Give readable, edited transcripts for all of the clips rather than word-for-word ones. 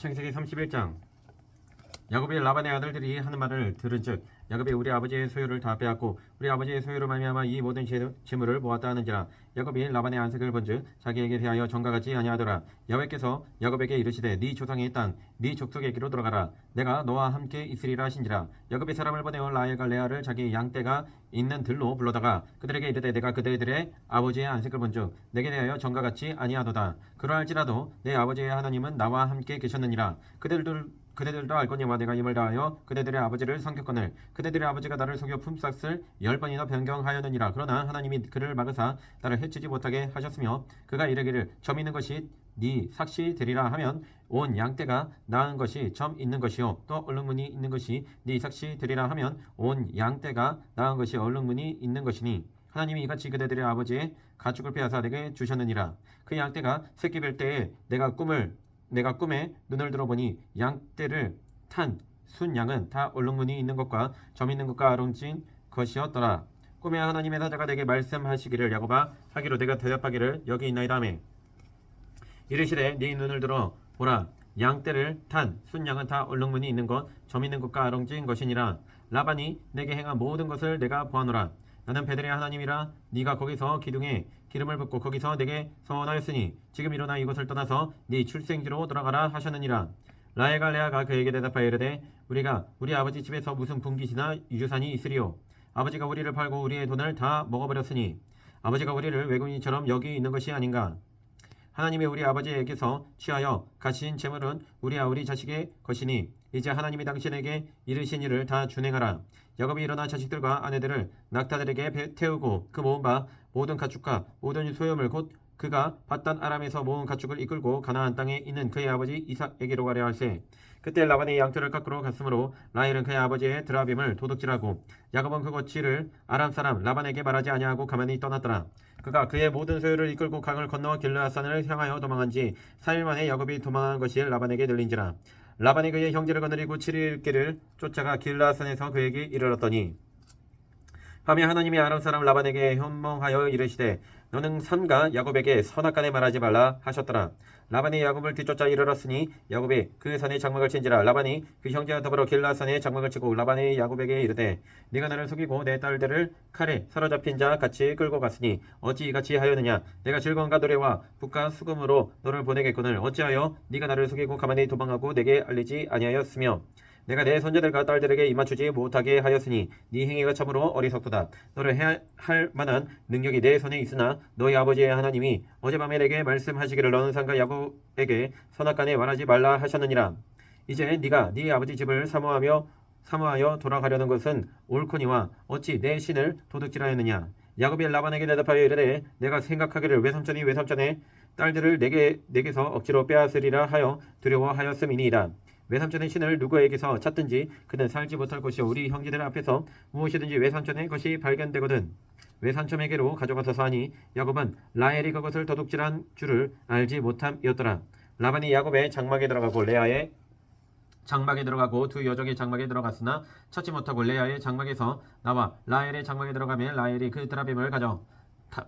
창세기 31장. 야곱이 라반의 아들들이 하는 말을 들은즉 야곱이 우리 아버지의 소유를 다 빼앗고 우리 아버지의 소유로 말미암아 이 모든 재물을 모았다 하는지라. 야곱이 라반의 안색을 본즉 자기에게 대하여 전과 같지 아니하더라. 여호와께서 야곱에게 이르시되 네 조상의 땅 네 족속에게로 돌아가라. 내가 너와 함께 있으리라 하신지라. 야곱이 사람을 보내어 라헬과 레아를 자기 양떼가 있는 들로 불러다가 그들에게 이르되 내가 그들의 아버지의 안색을 본즉 내게 대하여 전과 같지 아니하도다. 그러할지라도 내 아버지의 하나님은 나와 함께 계셨느니라. 그대들도 알거니와 내가 힘을 다하여 그대들의 아버지를 섬겼거늘 그대들의 아버지가 나를 속여 품삯을 10번이나 변경하였느니라. 그러나 하나님이 그를 막으사 나를 해치지 못하게 하셨으며 그가 이르기를 점 있는 것이 네 삭시 되리라 하면 온 양떼가 나은 것이 점 있는 것이요 또 얼룩무늬 있는 것이 네 삭시 되리라 하면 온 양떼가 나은 것이 얼룩무늬 있는 것이니 하나님이 이같이 그대들의 아버지의 가축을 빼앗아 내게 주셨느니라. 그 양떼가 새끼 뵐 때에 내가 꿈에 눈을 들어보니 양떼를 탄 순양은 다 얼룩무늬 있는 것과 점 있는 것과 아롱진 것이었더라. 꿈에 하나님의 사자가 내게 말씀하시기를 야곱아 하기로 내가 대답하기를 여기 있나이다 하매 이르시되 네 눈을 들어 보라 양떼를 탄 순양은 다 얼룩무늬 있는 것 점 있는 것과 아롱진 것이니라. 라반이 내게 행한 모든 것을 내가 보아노라. 나는 베델의 하나님이라. 네가 거기서 기둥에 기름을 붓고 거기서 내게 서원하였으니 지금 일어나 이곳을 떠나서 네 출생지로 돌아가라 하셨느니라. 라헬과 레아가 그에게 대답하여 이르되 우리가 우리 아버지 집에서 무슨 분깃이나 유산이 있으리요. 아버지가 우리를 팔고 우리의 돈을 다 먹어버렸으니 아버지가 우리를 외국인처럼 여기 있는 것이 아닌가. 하나님이 우리 아버지에게서 취하여 가신 재물은 우리 자식의 것이니 이제 하나님이 당신에게 이르신 일을 다 준행하라. 야곱이 일어나 자식들과 아내들을 낙타들에게 태우고 그 모은 바 모든 가축과 모든 소유물 곧 그가 밧단 아람에서 모은 가축을 이끌고 가나안 땅에 있는 그의 아버지 이삭에게로 가려 할세. 그때 라반이 양털을 깎으러 갔으므로 라헬은 그의 아버지의 드라빔을 도둑질하고 야곱은 그 거취를 아람 사람 라반에게 말하지 아니하고 가만히 떠났더라. 그가 그의 모든 소유를 이끌고 강을 건너 길르앗산을 향하여 도망한 지 4일 만에 야곱이 도망한 것이 라반에게 들린지라. 라반이 그의 형제를 거느리고 7일 길을 쫓아가 길르앗산에서 그에게 이르렀더니 밤에 하나님이 아람 사람 라반에게 현몽하여 이르시되 너는 삼가 야곱에게 선악간에 말하지 말라 하셨더라. 라반이 야곱을 뒤쫓아 이르렀으니 야곱이 그 산에 장막을 친지라. 라반이 그 형제와 더불어 길르앗산에 장막을 치고 라반이 야곱에게 이르되 네가 나를 속이고 내 딸들을 칼에 사로잡힌 자 같이 끌고 갔으니 어찌 이같이 하였느냐. 내가 즐거움과 노래와 붓과 수금으로 너를 보내겠거늘 어찌하여 네가 나를 속이고 가만히 도망하고 내게 알리지 아니하였으며 내가 내 손자들과 딸들에게 입맞추지 못하게 하였으니 네 행위가 참으로 어리석도다. 너를 해야 할 만한 능력이 내 손에 있으나 너희 아버지의 하나님이 어젯밤에 내게 말씀하시기를 너는 상가 야곱에게 선악간에 말하지 말라 하셨느니라. 이제 네가 네 아버지 집을 사모하여 돌아가려는 것은 옳거니와 어찌 내 신을 도둑질하였느냐. 야곱이 라반에게 대답하여 이르되 내가 생각하기를 외삼촌의 딸들을 내게서 억지로 빼앗으리라 하여 두려워하였음이니이다. 외삼촌의 신을 누구에게서 찾든지 그는 살지 못할 것이요 우리 형제들 앞에서 무엇이든지 외삼촌의 것이 발견되거든 외삼촌에게로 가져가소서 하니 야곱은 라헬이 그것을 도둑질한 줄을 알지 못함이었더라. 라반이 야곱의 장막에 들어가고 레아의 장막에 들어가고 두 여종의 장막에 들어갔으나 찾지 못하고 레아의 장막에서 나와 라헬의 장막에 들어가면 라헬이 그 드라빔을 가져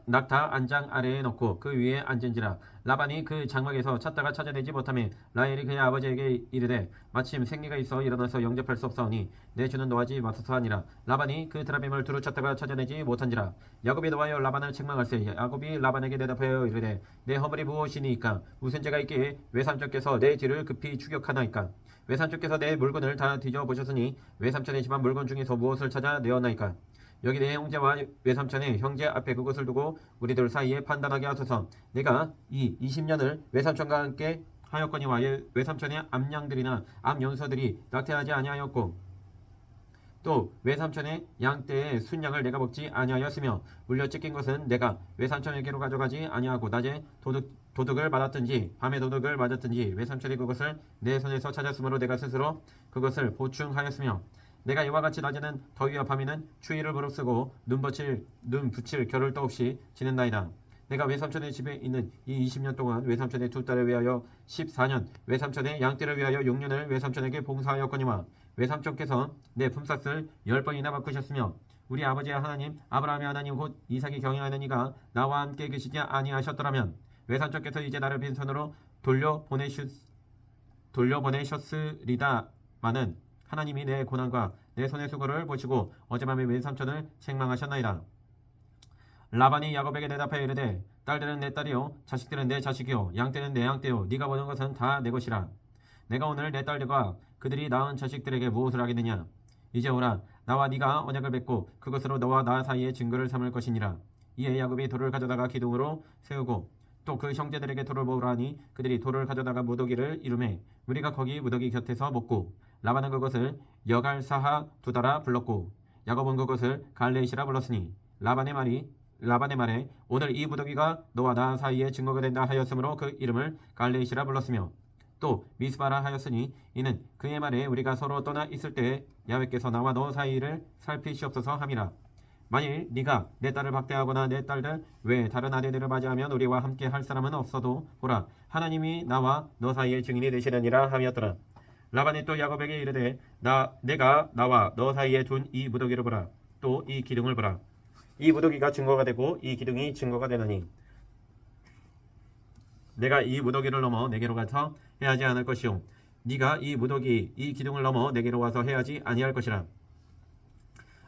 낙타 안장 아래에 넣고 그 위에 앉은지라. 라반이 그 장막에서 찾다가 찾아내지 못하며 라헬이 그의 아버지에게 이르되 마침 생리가 있어 일어나서 영접할 수 없사오니 내 주는 노하지 마소서 하니라. 라반이 그 드라빔을 두루 찾다가 찾아내지 못한지라. 야곱이 노하여 라반을 책망할세. 야곱이 라반에게 대답하여 이르되 내 허물이 무엇이니까 무슨 죄가 있기에 외삼촌께서 내 뒤를 급히 추격하나이까. 외삼촌께서 내 물건을 다 뒤져보셨으니 외삼촌의 집안 물건 중에서 무엇을 찾아 내었나이까. 여기 내 형제와 외삼촌의 형제 앞에 그것을 두고 우리들 사이에 판단하게 하소서. 내가 이 20년을 외삼촌과 함께 하였거니와 외삼촌의 암양들이나 암연소들이 낙태하지 아니하였고 또 외삼촌의 양떼의 순양을 내가 먹지 아니하였으며 물려 찢긴 것은 내가 외삼촌에게로 가져가지 아니하고 낮에 도둑을 맞았든지 밤에 도둑을 맞았든지 외삼촌이 그것을 내 손에서 찾았으므로 내가 스스로 그것을 보충하였으며 내가 이와 같이 낮에는 더위와 밤에는 추위를 무릅쓰고 눈 붙일 겨를도 없이 지낸다이다. 내가 외삼촌의 집에 있는 이 20년 동안 외삼촌의 두 딸을 위하여 14년 외삼촌의 양떼를 위하여 6년을 외삼촌에게 봉사하였거니와 외삼촌께서 내 품삯을 10번이나 바꾸셨으며 우리 아버지의 하나님 아브라함의 하나님 곧 이삭이 경영하는 이가 나와 함께 계시지 아니하셨더라면 외삼촌께서 이제 나를 빈손으로 돌려 돌려보내셨으리다마는 하나님이 내 고난과 내 손의 수고를 보시고 어젯밤에 내 삼촌을 책망하셨나이다. 라반이 야곱에게 대답하여 이르되 딸들은 내 딸이요 자식들은 내 자식이요 양떼는 내 양떼요 네가 보는 것은 다 내 것이라. 내가 오늘 내 딸들과 그들이 낳은 자식들에게 무엇을 하겠느냐. 이제 오라 나와 네가 언약을 맺고 그것으로 너와 나 사이에 증거를 삼을 것이니라. 이에 야곱이 돌을 가져다가 기둥으로 세우고 또 그 형제들에게 돌을 모으라 하니 그들이 돌을 가져다가 무더기를 이루매 우리가 거기 무더기 곁에서 먹고 라반은 그것을 여갈사하 두다라 불렀고 야곱은 그것을 갈레이시라 불렀으니 라반의 말에 오늘 이 무더기가 너와 나 사이에 증거가 된다 하였으므로 그 이름을 갈레이시라 불렀으며 또 미스바라 하였으니 이는 그의 말에 우리가 서로 떠나 있을 때에 야훼께서 나와 너 사이를 살피시옵소서 함이라. 만일 네가 내 딸을 박대하거나 내 딸들 외 다른 아내들을 맞이하면 우리와 함께 할 사람은 없어도 보라 하나님이 나와 너 사이의 증인이 되시느니라 함이었더라. 라반이 또 야곱에게 이르되 내가 나와 너 사이에 둔 이 무더기를 보라. 또 이 기둥을 보라. 이 무더기가 증거가 되고 이 기둥이 증거가 되나니 내가 이 무더기를 넘어 내게로 가서 해하지 않을 것이요 네가 이 무더기 이 기둥을 넘어 내게로 와서 해하지 아니할 것이라.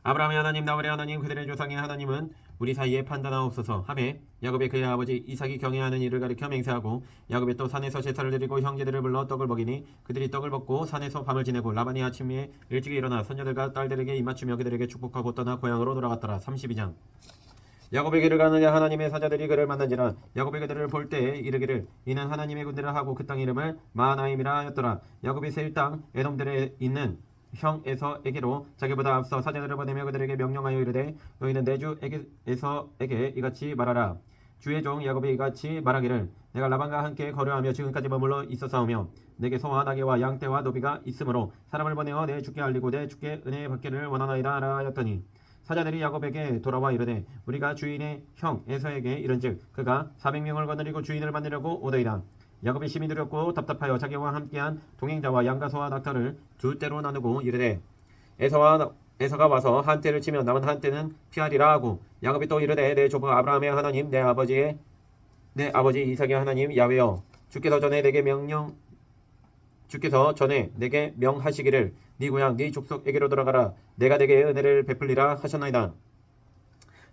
아브라함의 하나님 나홀의 하나님 그들의 조상의 하나님은 우리 사이에 판단하옵소서 하매 야곱이 그의 아버지 이삭이 경외하는 일을 가리켜 맹세하고 야곱이 또 산에서 제사를 드리고 형제들을 불러 떡을 먹이니 그들이 떡을 먹고 산에서 밤을 지내고 라반이 아침에 일찍이 일어나 손녀들과 딸들에게 입맞추며 그들에게 축복하고 떠나 고향으로 돌아갔더라. 32장. 야곱의 길을 가느냐 하나님의 사자들이 그를 만난지라. 야곱이 그들을 볼 때에 이르기를 이는 하나님의 군대라 하고 그 땅 이름을 마하나임이라 하였더라. 야곱이 세일 땅 에돔들에 있는 형 에서에게로 자기보다 앞서 사자들을 보내며 그들에게 명령하여 이르되 너희는 내 주 에서에게 이같이 말하라. 주의 종 야곱이 이같이 말하기를 내가 라반과 함께 거류하며 지금까지 머물러 있었사오며 내게 소와 나귀와 양떼와 노비가 있으므로 사람을 보내어 내 주께 알리고 내 주께 은혜 받기를 원하나이다 하였더니 사자들이 야곱에게 돌아와 이르되 우리가 주인의 형 에서에게 이른즉 그가 400명을 거느리고 주인을 만나려고 오더이다. 야곱이 심히 두렵고 답답하여 자기와 함께한 동행자와 양과 소와 낙타를 두 떼로 나누고 이르되 에서가 와서 한 떼를 치면 남은 한 떼는 피하리라 하고 야곱이 또 이르되 내 조부 아브라함의 하나님 내 아버지 이삭의 하나님 야훼여 주께서 전에 내게 명하시기를 네 고향 네 족속에게로 돌아가라 내가 내게 은혜를 베풀리라 하셨나이다.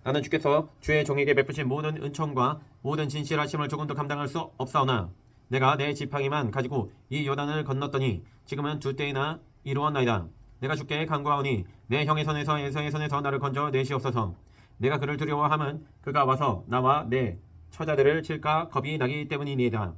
나는 주께서 주의 종에게 베푸신 모든 은총과 모든 진실하심을 조금도 감당할 수 없사오나 내가 내 지팡이만 가지고 이 요단을 건넜더니 지금은 두 때이나 이루었나이다. 내가 주께 간구하오니 내 형의 손에서 에서의 손에서 나를 건져 내시옵소서. 내가 그를 두려워함은 그가 와서 나와 내 처자들을 칠까 겁이 나기 때문이니이다.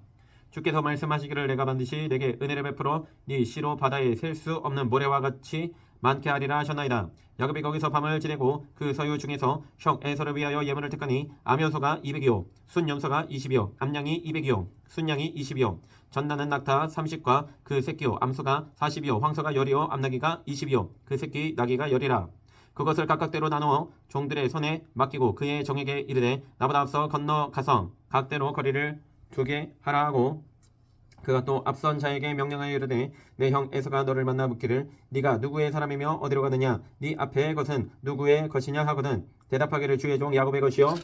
주께서 말씀하시기를 내가 반드시 내게 은혜를 베풀어 네 시로 바다에 셀 수 없는 모래와 같이 많게 하리라 하셨나이다. 야곱이 거기서 밤을 지내고 그 서유 중에서 형 에서를 위하여 예물을 택하니 암염소가 200이요 순염소가 20이요 암양이 200이요 순양이 20이요 전나는 낙타 30과 그 새끼요 암소가 40이요 황소가 10이요 암나귀가 20이요 그 새끼 나귀가 10이라. 그것을 각각대로 나누어 종들의 손에 맡기고 그의 정에게 이르되 나보다 앞서 건너가서 각대로 거리를 두게 하라 하고 그가 또 앞선 자에게 명령하여 이르되 내 형 에서가 너를 만나 묻기를 네가 누구의 사람이며 어디로 가느냐 네 앞에 것은 누구의 것이냐 하거든 대답하기를 주의 종 야곱의 것이요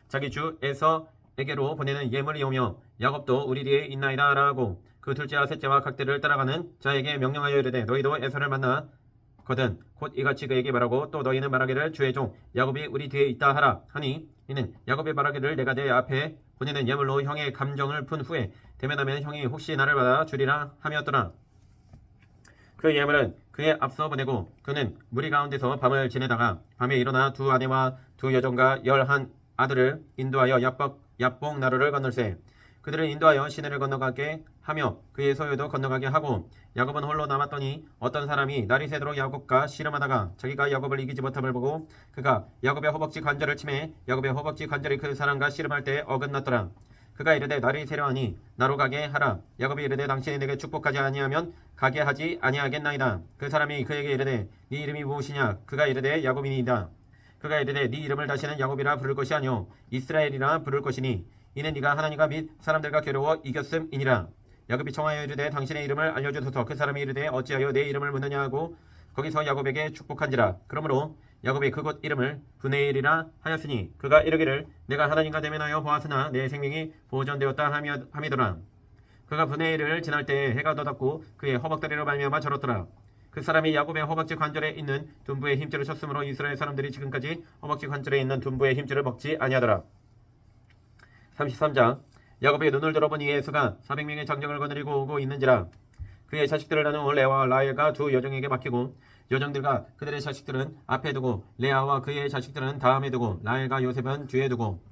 자기 주 에서에게로 보내는 예물이 오며 야곱도 우리 뒤에 있나이다 하고 그 둘째와 셋째와 각대를 따라가는 자에게 명령하여 이르되 너희도 에서를 만나 거든 곧 이같이 그에게 말하고 또 너희는 말하기를 주의 종 야곱이 우리 뒤에 있다 하라 하니 이는 야곱이 말하기를 내가 내 앞에 보내는 예물로 형의 감정을 푼 후에 대면하면 형이 혹시 나를 받아 주리라 함이었더라. 그 예물은 그의 앞서 보내고 그는 무리 가운데서 밤을 지내다가 밤에 일어나 두 아내와 두 여종과 11 아들을 인도하여 야복 나루를 건널세 그들을 인도하여 시내를 건너가게 하며 그의 소유도 건너가게 하고 야곱은 홀로 남았더니 어떤 사람이 날이 새도록 야곱과 씨름하다가 자기가 야곱을 이기지 못함을 보고 그가 야곱의 허벅지 관절을 치매 야곱의 허벅지 관절이 그 사람과 씨름할 때 어긋났더라. 그가 이르되 날이 새려하니 나로 가게 하라. 야곱이 이르되 당신이 내게 축복하지 아니하면 가게 하지 아니하겠나이다. 그 사람이 그에게 이르되 네 이름이 무엇이냐. 그가 이르되 야곱이니이다. 그가 이르되 네 이름을 다시는 야곱이라 부를 것이 아니오 이스라엘이라 부를 것이니 이는 네가 하나님과 및 사람들과 겨루어 이겼음이니라. 야곱이 청하여 이르되 당신의 이름을 알려주소서. 그 사람이 이르되 어찌하여 내 이름을 묻느냐 하고 거기서 야곱에게 축복한지라. 그러므로 야곱이 그곳 이름을 브네일이라 하였으니 그가 이르기를 내가 하나님과 대면하여 보았으나 내 생명이 보존되었다 함이더라. 그가 분의 일을 지날 때 해가 돋았고 그의 허벅다리로 말미암아 절었더라. 그 사람이 야곱의 허벅지 관절에 있는 둔부의 힘줄을 쳤으므로 이스라엘 사람들이 지금까지 허벅지 관절에 있는 둔부의 힘줄을 먹지 아니하더라. 33장 야곱의 눈을 들어보니 에서가 400명의 장정을 거느리고 오고 있는지라. 그의 자식들을 나누어 레아와 라헬가 두 여종에게 맡기고 여종들과 그들의 자식들은 앞에 두고 레아와 그의 자식들은 다음에 두고 라헬과 요셉은 뒤에 두고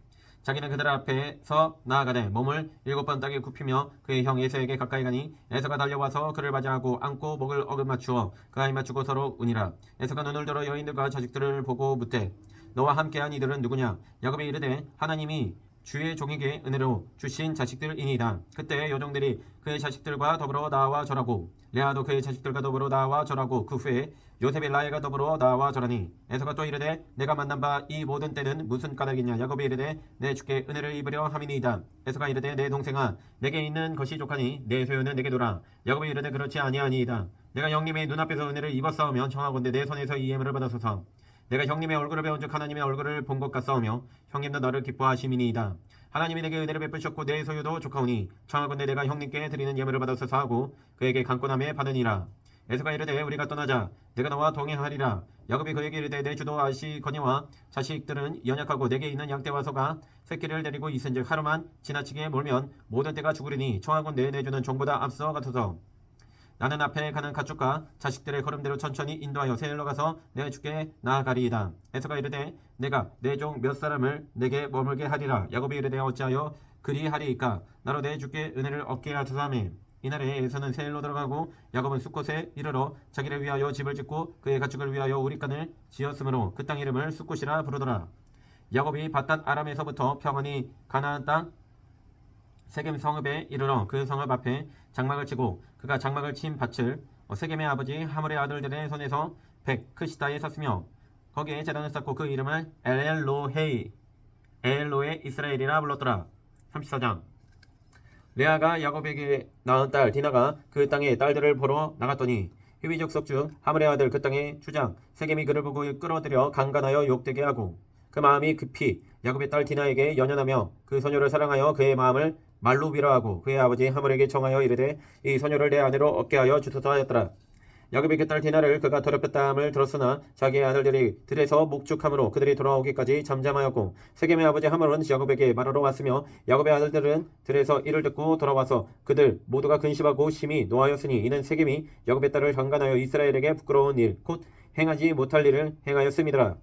자기는 그들 앞에서 나아가되 몸을 7번 땅에 굽히며 그의 형 에서에게 가까이 가니 에서가 달려와서 그를 맞이하고 안고 목을 어긋맞추어 그 아이 맞추고 서로 우니라. 에서가 눈을 들어 여인들과 자식들을 보고 묻되 너와 함께한 이들은 누구냐? 야곱이 이르되 하나님이 주의 종에게 은혜로 주신 자식들이니이다. 그때 여종들이 그의 자식들과 더불어 나와 절하고 레아도 그의 자식들과 더불어 나와 절하고 그 후에 요셉의 라헬과 더불어 나와 절하니 에서가 또 이르되 내가 만난 바 이 모든 때는 무슨 까닭이냐? 야곱이 이르되 내 주께 은혜를 입으려 함이니이다. 에서가 이르되 내 동생아 내게 있는 것이 족하니 내 소유는 내게 두라. 야곱이 이르되 그렇지 아니하니이다. 내가 형님의 눈앞에서 은혜를 입었사오며 청하건대 내 손에서 이 예물을 받았소서. 내가 형님의 얼굴을 배운즉 하나님의 얼굴을 본 것 같사오며 형님도 나를 기뻐하심이니이다. 하나님이 내게 은혜를 베푸셨고 내 소유도 족하오니 청하건대 내가 형님께 드리는 예물을 받았소서 하고 그에게 강권함에 받으니라. 에서가 이르되 우리가 떠나자. 내가 너와 동행하리라. 야곱이 그에게 이르되 내 주도 아시거니와 자식들은 연약하고 내게 있는 양떼와 소가 새끼를 데리고 있은즉 하루만 지나치게 몰면 모든 때가 죽으리니 청하건대 내 주는 종보다 앞서 같아서 나는 앞에 가는 가축과 자식들의 걸음대로 천천히 인도하여 세일로 가서 내 주께 나아가리이다. 에서가 이르되 내가 내 종 몇 사람을 내게 머물게 하리라. 야곱이 이르되 어찌하여 그리하리이까? 나로 내 주께 은혜를 얻게 하소서 하매 이날에 에서는 세일로 들어가고 야곱은 숫곳에 이르러 자기를 위하여 집을 짓고 그의 가축을 위하여 우리간을 지었으므로 그 땅 이름을 숫곳이라 부르더라. 야곱이 밧단 아람에서부터 평안히 가나안 땅 세겜 성읍에 이르러 그 성읍 앞에 장막을 치고 그가 장막을 친 밭을 세겜의 아버지 하물의 아들들의 손에서 크시다에 샀으며 거기에 제단을 쌓고 그 이름을 엘로헤 이스라엘이라 불렀더라. 34장 레아가 야곱에게 낳은 딸 디나가 그 땅에 딸들을 보러 나갔더니 히위 족속 중 하물의 아들 그 땅의 주장 세겜이 그를 보고 끌어들여 강간하여 욕되게 하고 그 마음이 급히 야곱의 딸 디나에게 연연하며 그 소녀를 사랑하여 그의 마음을 말로 위로하고 그의 아버지 하물에게 청하여 이르되 이 소녀를 내 아내로 얻게 하여 주소서 하였더라. 야곱이 그 딸 디나를 그가 더럽혔다함을 들었으나 자기의 아들들이 들에서 목축함으로 그들이 돌아오기까지 잠잠하였고 세겜의 아버지 하물은 야곱에게 말하러 왔으며 야곱의 아들들은 들에서 이를 듣고 돌아와서 그들 모두가 근심하고 심히 노하였으니 이는 세겜이 야곱의 딸을 강간하여 이스라엘에게 부끄러운 일 곧 행하지 못할 일을 행하였음이더라.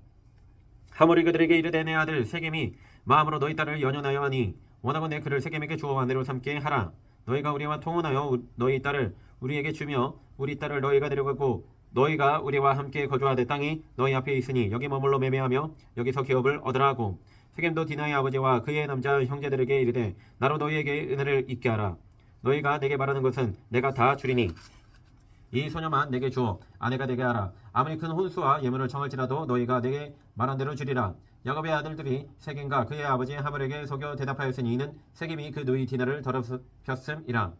하물이 그들에게 이르되 내 아들 세겜이 마음으로 너희 딸을 연연하여 하니 원하건대 그를 세겜에게 주어 아내로 삼게 하라. 너희가 우리와 통혼하여 너희 딸을 우리에게 주며 우리 딸을 너희가 데려가고 너희가 우리와 함께 거주하되 땅이 너희 앞에 있으니 여기 머물러 매매하며 여기서 기업을 얻으라 하고 세겜도 디나의 아버지와 그의 남자 형제들에게 이르되 나로 너희에게 은혜를 잊게 하라. 너희가 내게 말하는 것은 내가 다 주리니 이 소녀만 내게 주어 아내가 되게 하라. 아무리 큰 혼수와 예물을 청할지라도 너희가 내게 말한 대로 주리라. 야곱의 아들들이 세겜과 그의 아버지 하물에게 속여 대답하였으니 이는 세겜이 그 누이 디나를 더럽혔음이라.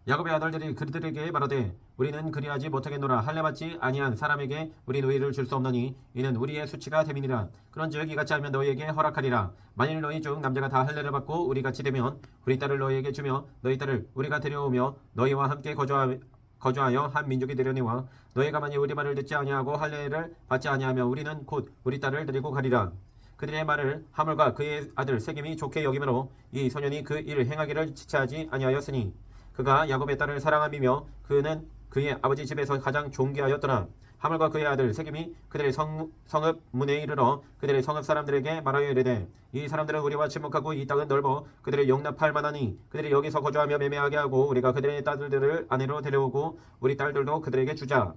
야곱의 아들들이 그들에게 말하되 우리는 그리하지 못하겠노라. 할례받지 아니한 사람에게 우리 누이를 줄 수 없나니 이는 우리의 수치가 됨이니라. 그런즉 이같이 하면 너희에게 허락하리라. 만일 너희 중 남자가 다 할례를 받고 우리같이 되면 우리 딸을 너희에게 주며 너희 딸을 우리가 데려오며 너희와 함께 거주하여 한 민족이 되려니와 너희가 만일 우리 말을 듣지 아니하고 할례를 받지 아니하면 우리는 곧 우리 딸을 데리고 가리라. 그들의 말을 하물과 그의 아들 세겜이 좋게 여기므로 이 소년이 그 일을 행하기를 지체하지 아니하였으니 그가 야곱의 딸을 사랑함이며 그는 그의 아버지 집에서 가장 존귀하였더라. 하물과 그의 아들 세겜이 그들의 성읍 문에 이르러 그들의 성읍 사람들에게 말하여 이르되 이 사람들은 우리와 친목하고 이 땅은 넓어 그들을 용납할 만하니 그들이 여기서 거주하며 매매하게 하고 우리가 그들의 딸들을 아내로 데려오고 우리 딸들도 그들에게 주자.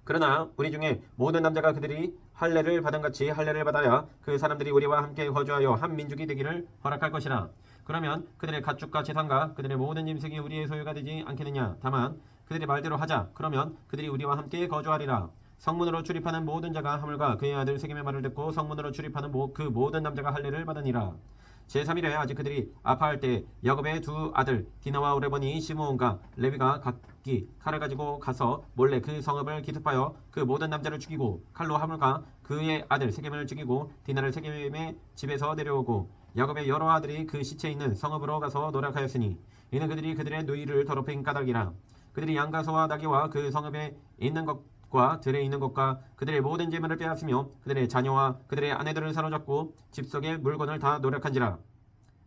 그러나 우리 중에 모든 남자가 그들이 할례를 받은 같이 할례를 받아야 그 사람들이 우리와 함께 거주하여 한 민족이 되기를 허락할 것이라. 그러면 그들의 가축과 재산과 그들의 모든 짐승이 우리의 소유가 되지 않겠느냐. 다만 그들의 말대로 하자. 그러면 그들이 우리와 함께 거주하리라. 성문으로 출입하는 모든 자가 하물과 그의 아들 세겜의 말을 듣고 성문으로 출입하는 그 모든 남자가 할례를 받으니라. 제3일에 아직 그들이 아파할 때 야곱의 두 아들 디나와 오레번이 시므온과 레위가 각기 칼을 가지고 가서 몰래 그 성읍을 기습하여 그 모든 남자를 죽이고 칼로 하물과 그의 아들 세겜을 죽이고 디나를 세겜의 집에서 내려오고 야곱의 여러 아들이 그 시체 있는 성읍으로 가서 노력하였으니 이는 그들이 그들의 누이를 더럽힌 까닭이라. 그들이 양과 소와 나귀와 그 성읍에 있는 것과 들에 있는 것과 그들의 모든 재물을 빼앗으며 그들의 자녀와 그들의 아내들을 사로잡고 집 속의 물건을 다 노력한지라.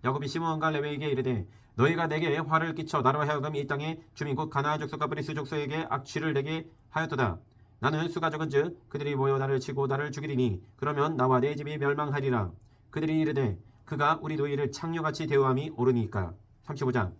야곱이 시므온과 레위에게 이르되 너희가 내게 화를 끼쳐 나로 하여금 이 땅의 주민 곧 가나안 족속과 브리스 족속에게 악취를 내게 하였도다. 나는 수가 적은즉 그들이 모여 나를 치고 나를 죽이리니 그러면 나와 내 집이 멸망하리라. 그들이 이르되 그가 우리 노이를 창녀같이 대우함이 옳으니까. 35장.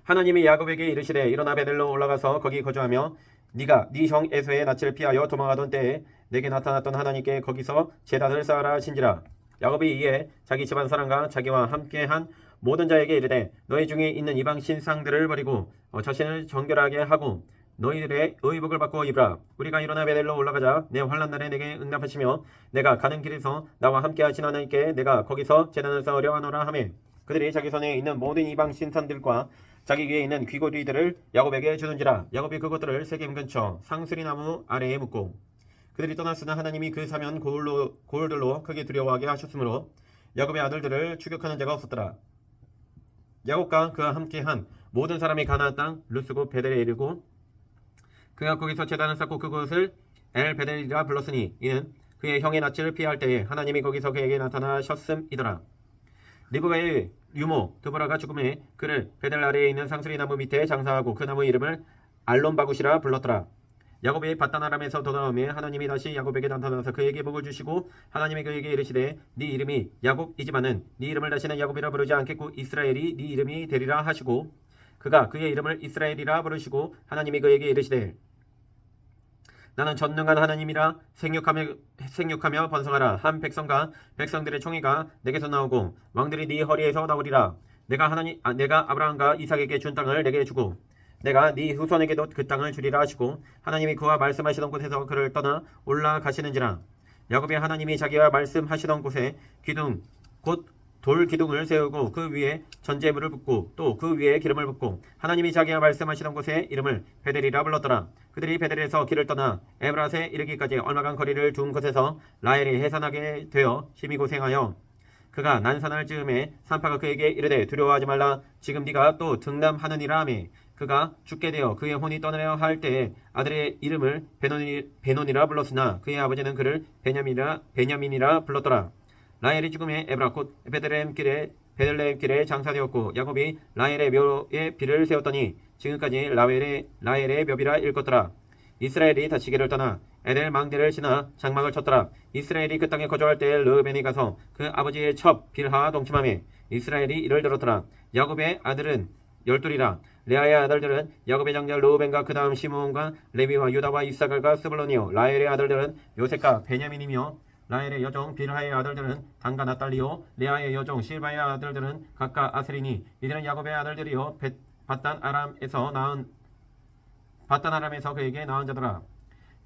하나님이 야곱에게 이르시되 일어나 베델로 올라가서 거기 거주하며 네가 네 형 에서의 낯을 피하여 도망하던 때에 내게 나타났던 하나님께 거기서 제단을 쌓아라 하신지라. 야곱이 이에 자기 집안 사람과 자기와 함께한 모든 자에게 이르되 너희 중에 있는 이방 신상들을 버리고 자신을 정결하게 하고 너희들의 의복을 바꾸어 입으라. 우리가 일어나 베델로 올라가자. 내 환난 날에 내게 응답하시며 내가 가는 길에서 나와 함께 하신 하나님께 내가 거기서 제단을 쌓으려 하노라 하매 그들이 자기 손에 있는 모든 이방 신상들과 자기 위에 있는 귀고리들을 야곱에게 주는지라. 야곱이 그것들을 세겜 근처 상수리 나무 아래에 묻고 그들이 떠났으나 하나님이 그 사면 고을들로 크게 두려워하게 하셨으므로 야곱의 아들들을 추격하는 자가 없었더라. 야곱과 그와 함께한 모든 사람이 가나안 땅 루스고 베델에 이르고 그가 거기서 제단을 쌓고 그곳을 엘베델이라 불렀으니 이는 그의 형의 낯을 피할 때에 하나님이 거기서 그에게 나타나셨음이더라. 리브가의 유모 드보라가 죽음에 그를 베델 아래에 있는 상수리 나무 밑에 장사하고 그 나무 이름을 알론바굿이라 불렀더라. 야곱이 밧단 아람에서 돌아오매 하나님이 다시 야곱에게 나타나서 그에게 복을 주시고 하나님이 그에게 이르시되 네 이름이 야곱이지만은 네 이름을 다시는 야곱이라 부르지 않겠고 이스라엘이 네 이름이 되리라 하시고 그가 그의 이름을 이스라엘이라 부르시고 하나님이 그에게 이르시되 나는 전능한 하나님이라 생육하며 번성하라. 한 백성과 백성들의 총회가 내게서 나오고 왕들이 네 허리에서 나오리라. 내가 아브라함과 이삭에게 준 땅을 내게 주고 내가 네 후손에게도 그 땅을 주리라 하시고 하나님이 그와 말씀하시던 곳에서 그를 떠나 올라가시는지라. 야곱이 하나님이 자기와 말씀하시던 곳에 기둥 곧 돌 기둥을 세우고 그 위에 전제물을 붓고 또 그 위에 기름을 붓고 하나님이 자기가 말씀하시던 곳에 이름을 베델이라 불렀더라. 그들이 베델에서 길을 떠나 에브라스에 이르기까지 얼마간 거리를 둔 곳에서 라헬이 해산하게 되어 심히 고생하여 그가 난산할 즈음에 산파가 그에게 이르되 두려워하지 말라. 지금 네가 또 등남하느니라 하매 그가 죽게 되어 그의 혼이 떠나려 할 때에 아들의 이름을 베논이라 불렀으나 그의 아버지는 그를 베냐민이라 불렀더라. 라헬이 죽음에 에브라 곧 베들레헴 길에 장사되었고 야곱이 라헬의 묘에 비를 세웠더니 지금까지 라헬의 묘비라 일컫더라. 이스라엘이 다시기를 떠나 에델 망대를 지나 장막을 쳤더라. 이스라엘이 그 땅에 거주할 때에 르우벤이 가서 그 아버지의 첩 빌하와 동침하매 이스라엘이 이를 들었더라. 야곱의 아들은 12이라. 레아의 아들들은 야곱의 장자 르우벤과 그 다음 시므온과 레위와 유다와 이사갈과 스불론이요. 라헬의 아들들은 요셉과 베냐민이며 라헬의 여종 빌하의 아들들은 단과 나달리요. 레아의 여종 실바의 아들들은 각각 아스리니 이들은 야곱의 아들들이요. 밧단 아람에서 그에게 낳은 자더라.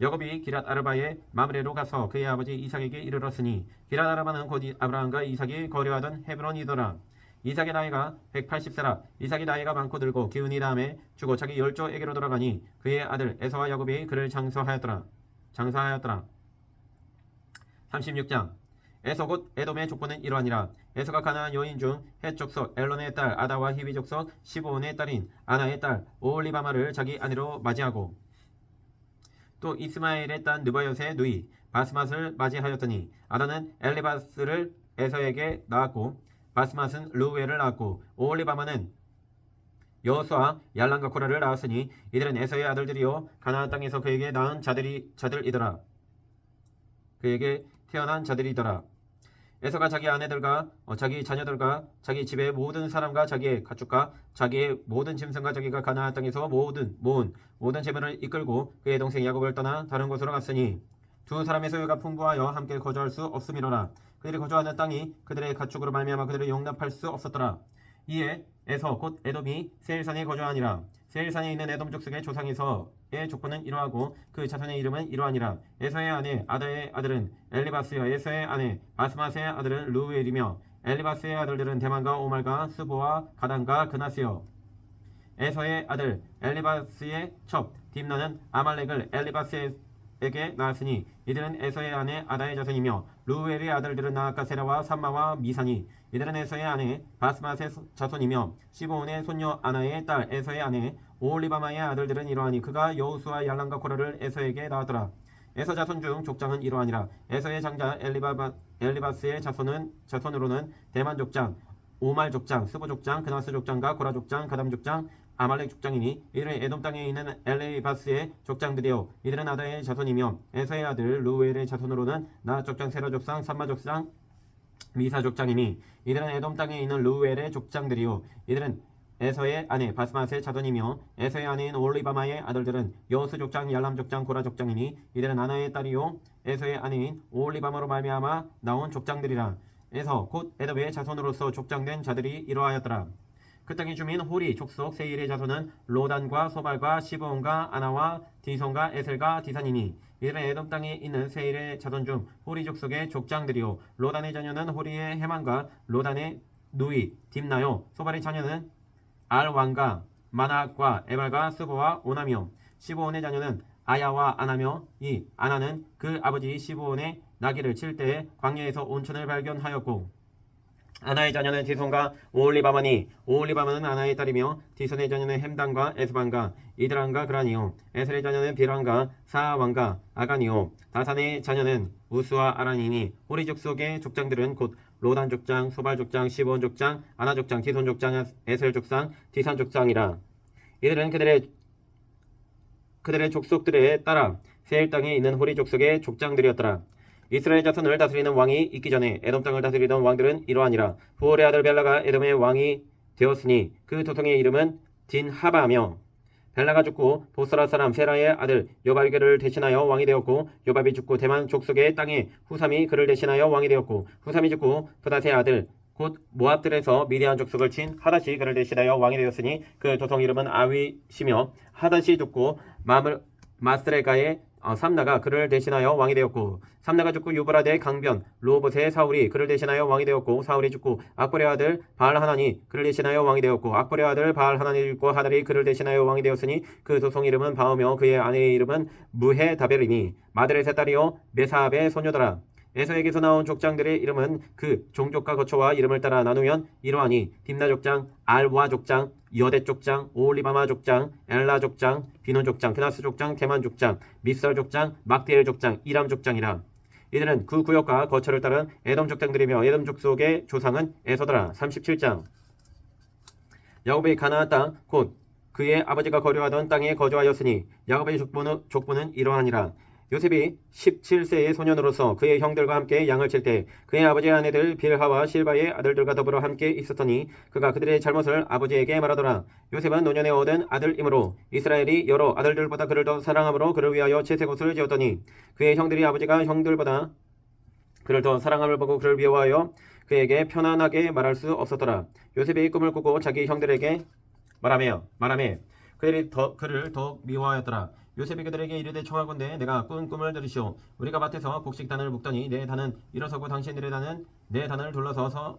야곱이 기랏 아르바의 마므레로 가서 그의 아버지 이삭에게 이르렀으니 기랏 아르바는 곧 아브라함과 이삭이 거류하던 헤브론이더라. 이삭의 나이가 180세라. 이삭이 나이가 많고 들고 기운이 다음에 죽어 자기 열조에게로 돌아가니 그의 아들 에서와 야곱이 그를 장사하였더라. 36장. 에서 곧 에돔의 족보는 이러하니라. 에서가 가나안 여인 중 헷 족속 엘론의 딸 아다와 히비 족속 시브온의 딸인 아나의 딸 오홀리바마를 자기 아내로 맞이하고 또 이스마엘의 딸 느바옅의 누이 바스맛을 맞이하였더니 아다는 엘리바스를 에서에게 낳았고 바스맛은 르우엘을 낳았고 오홀리바마는 여호수아 yar란과 코라를 낳았으니 이들은 에서의 아들들이요 가나안 땅에서 그에게 낳은 자들이더라. 그에게 태어난 자들이더라. 에서가 자기 아내들과 자기 자녀들과 자기 집의 모든 사람과 자기의 가축과 자기의 모든 짐승과 자기가 가나안 땅에서 모은 재물을 이끌고 그의 동생 야곱을 떠나 다른 곳으로 갔으니 두 사람의 소유가 풍부하여 함께 거주할 수 없음이로라. 그들이 거주하는 땅이 그들의 가축으로 말미암아 그들을 용납할 수 없었더라. 이에 에서 곧 에돔이 세일산에 거주하니라. 세일산에 있는 에돔 족속의 조상에서의 족보는 이러하고 그 자손의 이름은 이러하니라. 에서의 아내 아다의 아들은 엘리바스여 에서의 아내 바스맛의 아들은 르우엘이며 엘리바스의 아들들은 대만과 오말과 스보와 가단과 그나스여. 에서의 아들 엘리바스의 첩 딥나는 아말렉을 엘리바스의 에게 낳았으니 이들은 에서의 아내 아다의 자손이며 루엘의 아들들은 나아까 세라와 삼마와 미사니 이들은 에서의 아내 바스맛의 자손이며 시브온의 손녀 아나의 딸 에서의 아내 오홀리바마의 아들들은 이러하니 그가 여우수와 yar람과 고라를 에서에게 낳았더라. 에서 자손 중 족장은 이러하니라. 에서의 장자 엘리바스의 자손으로는 대만 족장, 오말 족장, 스보 족장, 그나스 족장과 고라 족장, 가담 족장, 아말렉 족장이니 이들은 에돔 땅에 있는 엘리바스의 족장들이요 이들은 아다의 자손이며 에서의 아들 루엘의 자손으로는 나 족장, 세라 족장, 삼마 족장, 미사 족장이니 이들은 에돔 땅에 있는 루엘의 족장들이요 이들은 에서의 아내 바스맛의 자손이며 에서의 아내인 올리바마의 아들들은 여호수 족장, yar람 족장, 고라 족장이니 이들은 아나의 딸이요 에서의 아내인 올리바마로 말미암아 나온 족장들이라. 에서 곧 에돔의 자손으로서 족장된 자들이 이러하였더라. 그 땅의 주민 호리 족속 세일의 자손은 로단과 소발과 시브온과 아나와 디손과 에셀과 디산이니 이들은 에돔 땅에 있는 세일의 자손 중 호리 족속의 족장들이요 로단의 자녀는 호리의 헤만과 로단의 누이 딥나요 소발의 자녀는 알왕과 마나과 에발과 스보와 오나며 시브온의 자녀는 아야와 아나며 이 아나는 그 아버지 시브온의 나귀를 칠 때에 광야에서 온천을 발견하였고 아나의 자녀는 디손과 오홀리바마니 오홀리바마는 아나의 딸이며 디손의 자녀는 햄단과 에스반과 이드란과 그라니요 에셀의 자녀는 비란과 사왕과 아가니요 다산의 자녀는 우스와 아란이니 호리 족속의 족장들은 곧 로단 족장, 소발 족장, 시브온 족장, 아나 족장, 디손 족장, 에셀 족장, 디산 족장이라. 이들은 그들의 족속들에 따라 세일 땅에 있는 호리 족속의 족장들이었더라. 이스라엘 자손을 다스리는 왕이 있기 전에 에돔 땅을 다스리던 왕들은 이러하니라. 부올의 아들 벨라가 에돔의 왕이 되었으니 그 도성의 이름은 딘하바며 벨라가 죽고 보스라 사람 세라의 아들 요바비게를 대신하여 왕이 되었고 요바비 죽고 대만 족속의 땅에 후삼이 그를 대신하여 왕이 되었고 후삼이 죽고 부닷의 아들 곧 모압들에서 미디안 족속을 친 하닷이 그를 대신하여 왕이 되었으니 그 도성 이름은 아윗이며 하닷이 죽고 마스레가의 삼나가 그를 대신하여 왕이 되었고 삼나가 죽고 유브라데 강변 로봇의 사울이 그를 대신하여 왕이 되었고 사울이 죽고 악볼의 아들 바알하나니 그를 대신하여 왕이 되었고 악볼의 아들 바알하나니 죽고 하달이 그를 대신하여 왕이 되었으니 그 도성 이름은 바오며 그의 아내의 이름은 무헤다벨이니 마드렛의 딸이요 메사압의 소녀더라. 에서에게서 나온 족장들의 이름은 그 종족과 거처와 이름을 따라 나누면 이러하니 딥나 족장, 알와 족장, 여대 족장, 오홀리바마 족장, 엘라 족장, 비논 족장, 그나스 족장, 대만 족장, 미스알 족장, 막디엘 족장, 이람 족장이라. 이들은 그 구역과 거처를 따른 에돔 족장들이며 에돔 족속의 조상은 에서더라. 37장. 야곱의 가나안 땅 곧 그의 아버지가 거류하던 땅에 거주하였으니 야곱의 족보는 이러하니라. 요셉이 17세의 소년으로서 그의 형들과 함께 양을 칠 때 그의 아버지의 아내들 빌하와 실바의 아들들과 더불어 함께 있었더니 그가 그들의 잘못을 아버지에게 말하더라. 요셉은 노년에 얻은 아들이므로 이스라엘이 여러 아들들보다 그를 더 사랑함으로 그를 위하여 채색옷을 지었더니 그의 형들이 아버지가 형들보다 그를 더 사랑함을 보고 그를 미워하여 그에게 편안하게 말할 수 없었더라. 요셉이 꿈을 꾸고 자기 형들에게 말하며 그들이 그를 더욱 미워하였더라. 요셉이 그들에게 이르되 청하건대 내가 꾼 꿈을 들으시오. 우리가 밭에서 곡식단을 묶더니 내 단은 일어서고 당신들의 단은 내 단을 둘러서서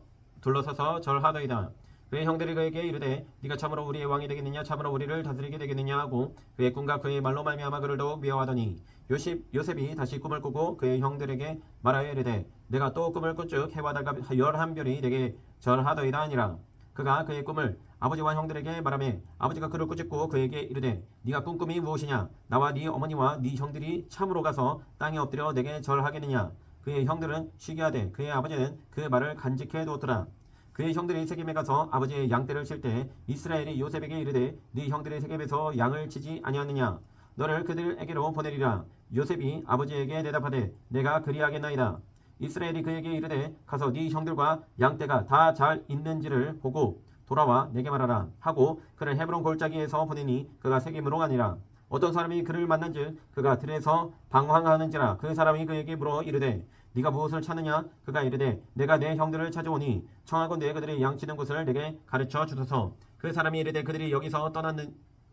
절하더이다. 그의 형들이 그에게 이르되 네가 참으로 우리의 왕이 되겠느냐 참으로 우리를 다스리게 되겠느냐 하고 그의 꿈과 그의 말로 말미암아 그를 더욱 미워하더니 요셉이 다시 꿈을 꾸고 그의 형들에게 말하여 이르되 내가 또 꿈을 꾼즉 해와 달과 11별이 내게 절하더이다 하니라. 그가 그의 꿈을 아버지와 형들에게 말하며 아버지가 그를 꾸짖고 그에게 이르되 네가 꾼 꿈이 무엇이냐 나와 네 어머니와 네 형들이 참으로 가서 땅에 엎드려 내게 절하겠느냐. 그의 형들은 쉬게 하되 그의 아버지는 그 말을 간직해 두었더라. 그의 형들이 세겜에 가서 아버지의 양떼를 칠 때 이스라엘이 요셉에게 이르되 네 형들의 세겜에서 양을 치지 아니하느냐 너를 그들에게로 보내리라. 요셉이 아버지에게 대답하되 내가 그리하겠나이다. 이스라엘이 그에게 이르되 가서 네 형들과 양떼가 다 잘 있는지를 보고 돌아와 내게 말하라 하고 그를 헤브론 골짜기에서 보내니 그가 세겜으로 가니라. 어떤 사람이 그를 만난즉 그가 들에서 방황하는지라. 그 사람이 그에게 물어 이르되 네가 무엇을 찾느냐. 그가 이르되 내가 내 형들을 찾아오니 청하건대 그들이 양치는 곳을 내게 가르쳐 주소서. 그 사람이 이르되 그들이 여기서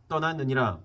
떠났느니라.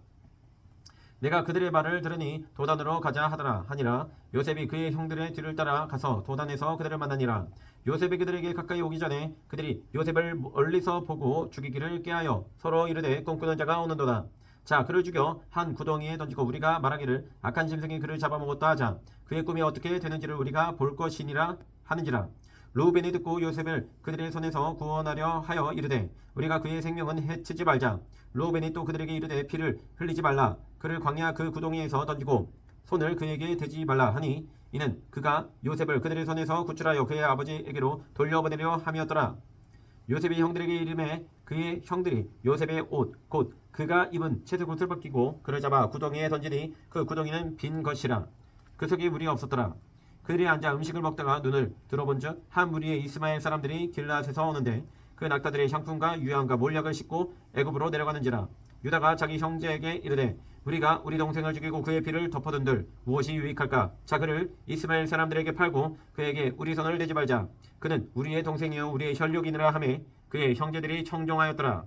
내가 그들의 말을 들으니 도단으로 가자 하니라. 요셉이 그의 형들의 뒤를 따라 가서 도단에서 그들을 만나니라. 요셉이 그들에게 가까이 오기 전에 그들이 요셉을 멀리서 보고 죽이기를 꾀하여 서로 이르되 꿈꾸는 자가 오는도다. 자, 그를 죽여 한 구덩이에 던지고 우리가 말하기를 악한 짐승이 그를 잡아먹었다 하자. 그의 꿈이 어떻게 되는지를 우리가 볼 것이니라 하는지라. 루벤이 듣고 요셉을 그들의 손에서 구원하려 하여 이르되 우리가 그의 생명은 해치지 말자. 루벤이 또 그들에게 이르되 피를 흘리지 말라. 그를 광야 그 구덩이에서 던지고 손을 그에게 대지 말라 하니 이는 그가 요셉을 그들의 손에서 구출하여 그의 아버지에게로 돌려보내려 함이었더라. 요셉이 형들에게 이름에 그의 형들이 요셉의 옷 곧 그가 입은 채색 옷을 벗기고 그를 잡아 구덩이에 던지니 그 구덩이는 빈 것이라. 그 속에 물이 없었더라. 그들이 앉아 음식을 먹다가 눈을 들어본즉 한 무리의 이스마엘 사람들이 길앗에서 오는데 그 낙타들의 향품과 유향과 몰약을 싣고 애굽으로 내려가는지라. 유다가 자기 형제에게 이르되 우리가 우리 동생을 죽이고 그의 피를 덮어둔들 무엇이 유익할까? 자, 그를 이스마엘 사람들에게 팔고 그에게 우리 손을 대지 말자. 그는 우리의 동생이요 우리의 혈육이니라 하매 그의 형제들이 청종하였더라.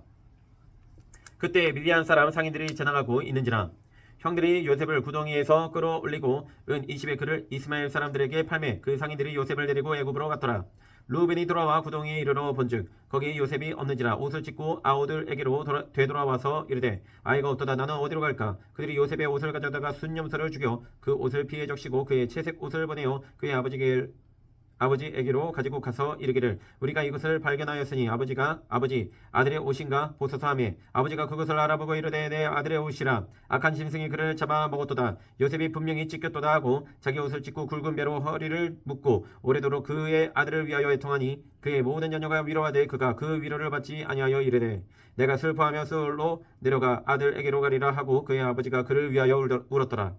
그때 미디안 사람 상인들이 지나가고 있는지라. 형들이 요셉을 구덩이에서 끌어올리고 은 20의 그를 이스마엘 사람들에게 팔매 그 상인들이 요셉을 데리고 애굽으로 갔더라. 루벤이 돌아와 구덩이에 이르러 본즉 거기 요셉이 없는지라. 옷을 찢고 아우들에게로 되돌아와서 이르되 아이가 없도다. 나는 어디로 갈까? 그들이 요셉의 옷을 가져다가 순념서를 죽여 그 옷을 피에 적시고 그의 채색 옷을 보내어 그의 아버지에게로 가지고 가서 이르기를 우리가 이것을 발견하였으니 아버지 아들의 옷인가 보소서 하며 아버지가 그것을 알아보고 이르되 내 아들의 옷이라. 악한 짐승이 그를 잡아 먹었도다. 요셉이 분명히 찢겼도다 하고 자기 옷을 찢고 굵은 배로 허리를 묶고 오래도록 그의 아들을 위하여 애통하니 그의 모든 자녀가 위로하되 그가 그 위로를 받지 아니하여 이르되 내가 슬퍼하며 수울로 내려가 아들에게로 가리라 하고 그의 아버지가 그를 위하여 울었더라.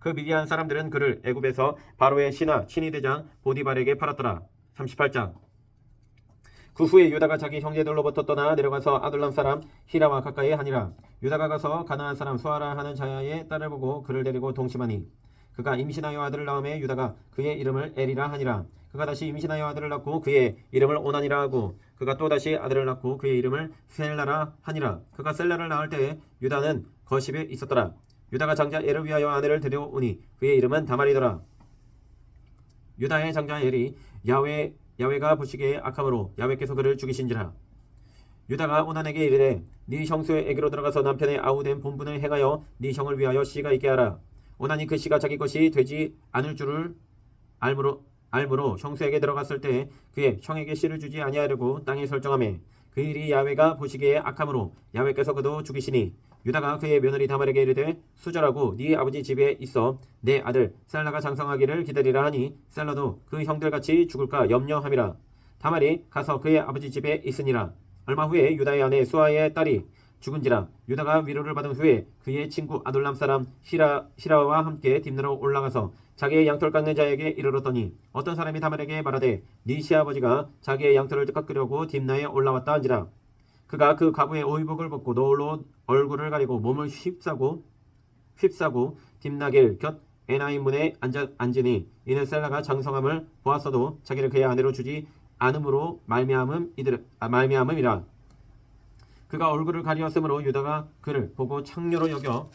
그 미디안 사람들은 그를 애굽에서 바로의 신하 친위대장 보디발에게 팔았더라. 38장. 그 후에 유다가 자기 형제들로부터 떠나 내려가서 아둘람 사람 히라와 가까이 하니라. 유다가 가서 가나안 사람 수아라 하는 자의 딸을 보고 그를 데리고 동침하니 그가 임신하여 아들을 낳음에 유다가 그의 이름을 에리라 하니라. 그가 다시 임신하여 아들을 낳고 그의 이름을 오난이라 하고 그가 또다시 아들을 낳고 그의 이름을 셀라라 하니라. 그가 셀라를 낳을 때에 유다는 거십에 있었더라. 유다가 장자 엘을 위하여 아내를 데려오니 그의 이름은 다말이더라. 유다의 장자 엘이 야훼가 보시기에 악함으로 야훼께서 그를 죽이신지라. 유다가 오난에게 이르되 네 형수에게로 들어가서 남편의 아우된 본분을 행하여 네 형을 위하여 씨가 있게 하라. 오난이 그 씨가 자기 것이 되지 않을 줄을 알므로 형수에게 들어갔을 때 그의 형에게 씨를 주지 아니하려고 땅에 설정하매 그 일이 야훼가 보시기에 악함으로 야훼께서 그도 죽이시니 유다가 그의 며느리 다말에게 이르되 수절하고 네 아버지 집에 있어 내 아들 셀라가 장성하기를 기다리라 하니 셀라도 그 형들같이 죽을까 염려함이라. 다말이 가서 그의 아버지 집에 있으니라. 얼마 후에 유다의 아내 수아의 딸이 죽은지라. 유다가 위로를 받은 후에 그의 친구 아둘람 사람 히라와 함께 딥나로 올라가서 자기의 양털 깎는 자에게 이르렀더니 어떤 사람이 다말에게 말하되 네 시아버지가 자기의 양털을 깎으려고 딥나에 올라왔다 한지라. 그가 그 과부의 의복을 벗고 노을로 얼굴을 가리고 몸을 휩싸고 딥나길 곁 에나임 문에 앉으니 이는 셀라가 장성함을 보았어도 자기를 그의 아내로 주지 않음으로 말미암음이라. 그가 얼굴을 가리었으므로 유다가 그를 보고 창녀로 여겨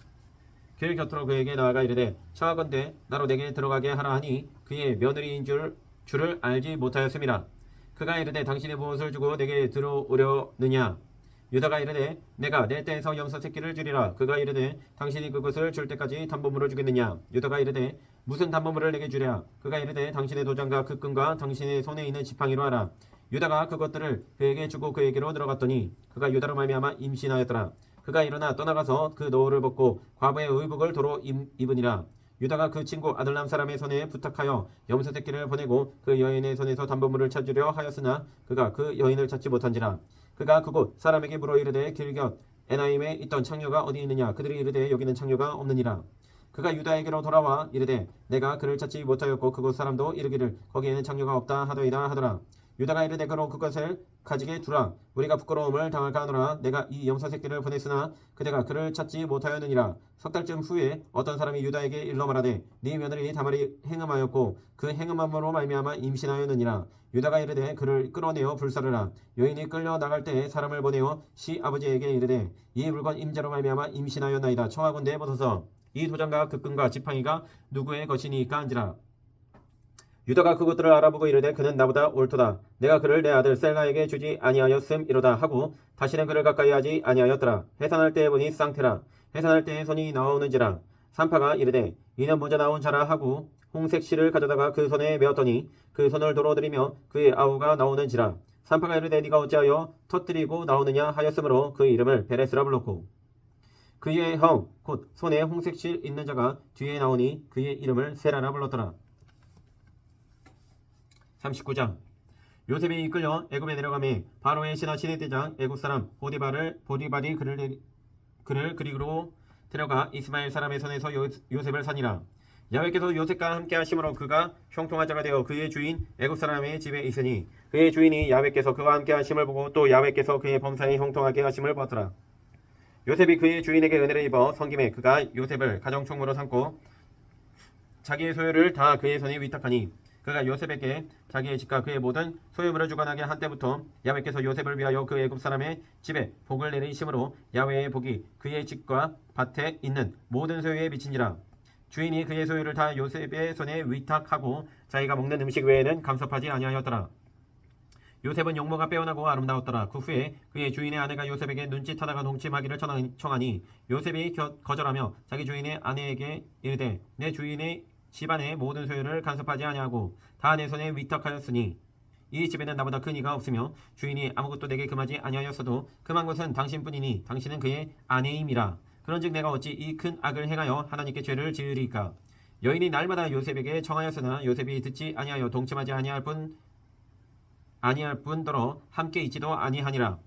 길 곁으로 그에게 나아가 이르되 청하건대 나로 내게 들어가게 하라 하니 그의 며느리인 줄을 알지 못하였음이라. 그가 이르되 당신이 무엇을 주고 내게 들어오려느냐. 유다가 이르되 내가 내 떼에서 염소 새끼를 주리라. 그가 이르되 당신이 그것을 줄 때까지 담보물을 주겠느냐. 유다가 이르되 무슨 담보물을 내게 주랴. 그가 이르되 당신의 도장과 급금과 당신의 손에 있는 지팡이로 하라. 유다가 그것들을 그에게 주고 그에게로 들어갔더니 그가 유다로 말미암아 임신하였더라. 그가 일어나 떠나가서 그 노을을 벗고 과부의 의복을 도로 입으니라. 유다가 그 친구 아들람 사람의 손에 부탁하여 염소 새끼를 보내고 그 여인의 손에서 담보물을 찾으려 하였으나 그가 그 여인을 찾지 못한지라. 그가 그곳 사람에게 물어 이르되 길곁 에나임에 있던 창녀가 어디 있느냐. 그들이 이르되 여기는 창녀가 없느니라. 그가 유다에게로 돌아와 이르되 내가 그를 찾지 못하였고 그곳 사람도 이르기를 거기에는 창녀가 없다 하더이다 하더라. 유다가 이르되 그로 그것을 가지게 두라. 우리가 부끄러움을 당할까 하노라. 내가 이 염소 새끼를 보냈으나 그대가 그를 찾지 못하였느니라. 석 달쯤 후에 어떤 사람이 유다에게 일러 말하되 네 며느리 다말이 행음하였고 그 행음함으로 말미암아 임신하였느니라. 유다가 이르되 그를 끌어내어 불사르라. 여인이 끌려 나갈 때에 사람을 보내어 시 아버지에게 이르되 이 물건 임자로 말미암아 임신하였나이다. 청하건대 보소서. 이 도장과 급금과 지팡이가 누구의 것이니까 한지라. 유다가 그것들을 알아보고 이르되 그는 나보다 옳도다. 내가 그를 내 아들 셀라에게 주지 아니하였음이로다 하고 다시는 그를 가까이 하지 아니하였더라. 해산할 때에 보니 쌍태라. 해산할 때에 손이 나오는지라. 산파가 이르되 이는 먼저 나온 자라 하고 홍색 실을 가져다가 그 손에 메었더니 그 손을 도로 들이며 그의 아우가 나오는지라. 산파가 이르되 네가 어찌하여 터뜨리고 나오느냐 하였으므로 그 이름을 베레스라 불렀고 그의 형 곧 손에 홍색 실 있는 자가 뒤에 나오니 그의 이름을 세라라 불렀더라. 39장 요셉이 이끌려 애굽에 내려가매 바로의 신하 신의 대장 애굽 사람 보디발이 그를 그리로 데려가 이스마엘 사람의 손에서 요셉을 산이라. 야훼께서 요셉과 함께 하심으로 그가 형통한 자가 되어 그의 주인 애굽 사람의 집에 있으니 그의 주인이 야훼께서 그와 함께 하심을 보고 또 야훼께서 그의 범사에 형통하게 하심을 보았더라. 요셉이 그의 주인에게 은혜를 입어 섬김에 그가 요셉을 가정총무로 삼고 자기의 소유를 다 그의 손에 위탁하니 그가 요셉에게 자기의 집과 그의 모든 소유물을 주관하게 한 때부터 야훼께서 요셉을 위하여 그 애굽 사람의 집에 복을 내리심으로 야훼의 복이 그의 집과 밭에 있는 모든 소유에 미친지라. 주인이 그의 소유를 다 요셉의 손에 위탁하고 자기가 먹는 음식 외에는 간섭하지 아니하였더라. 요셉은 용모가 빼어나고 아름다웠더라. 그 후에 그의 주인의 아내가 요셉에게 눈짓하다가 동침하기를 청하니 요셉이 거절하며 자기 주인의 아내에게 이르되 내 주인의 집안의 모든 소유를 간섭하지 아니하고 다 내 손에 위탁하였으니 이 집에는 나보다 큰 이가 없으며 주인이 아무것도 내게 금하지 아니하였어도 금한 것은 당신뿐이니 당신은 그의 아내임이라. 그런즉 내가 어찌 이 큰 악을 행하여 하나님께 죄를 지으리까. 여인이 날마다 요셉에게 청하였으나 요셉이 듣지 아니하여 동침하지 아니할 뿐더러 함께 있지도 아니하니라.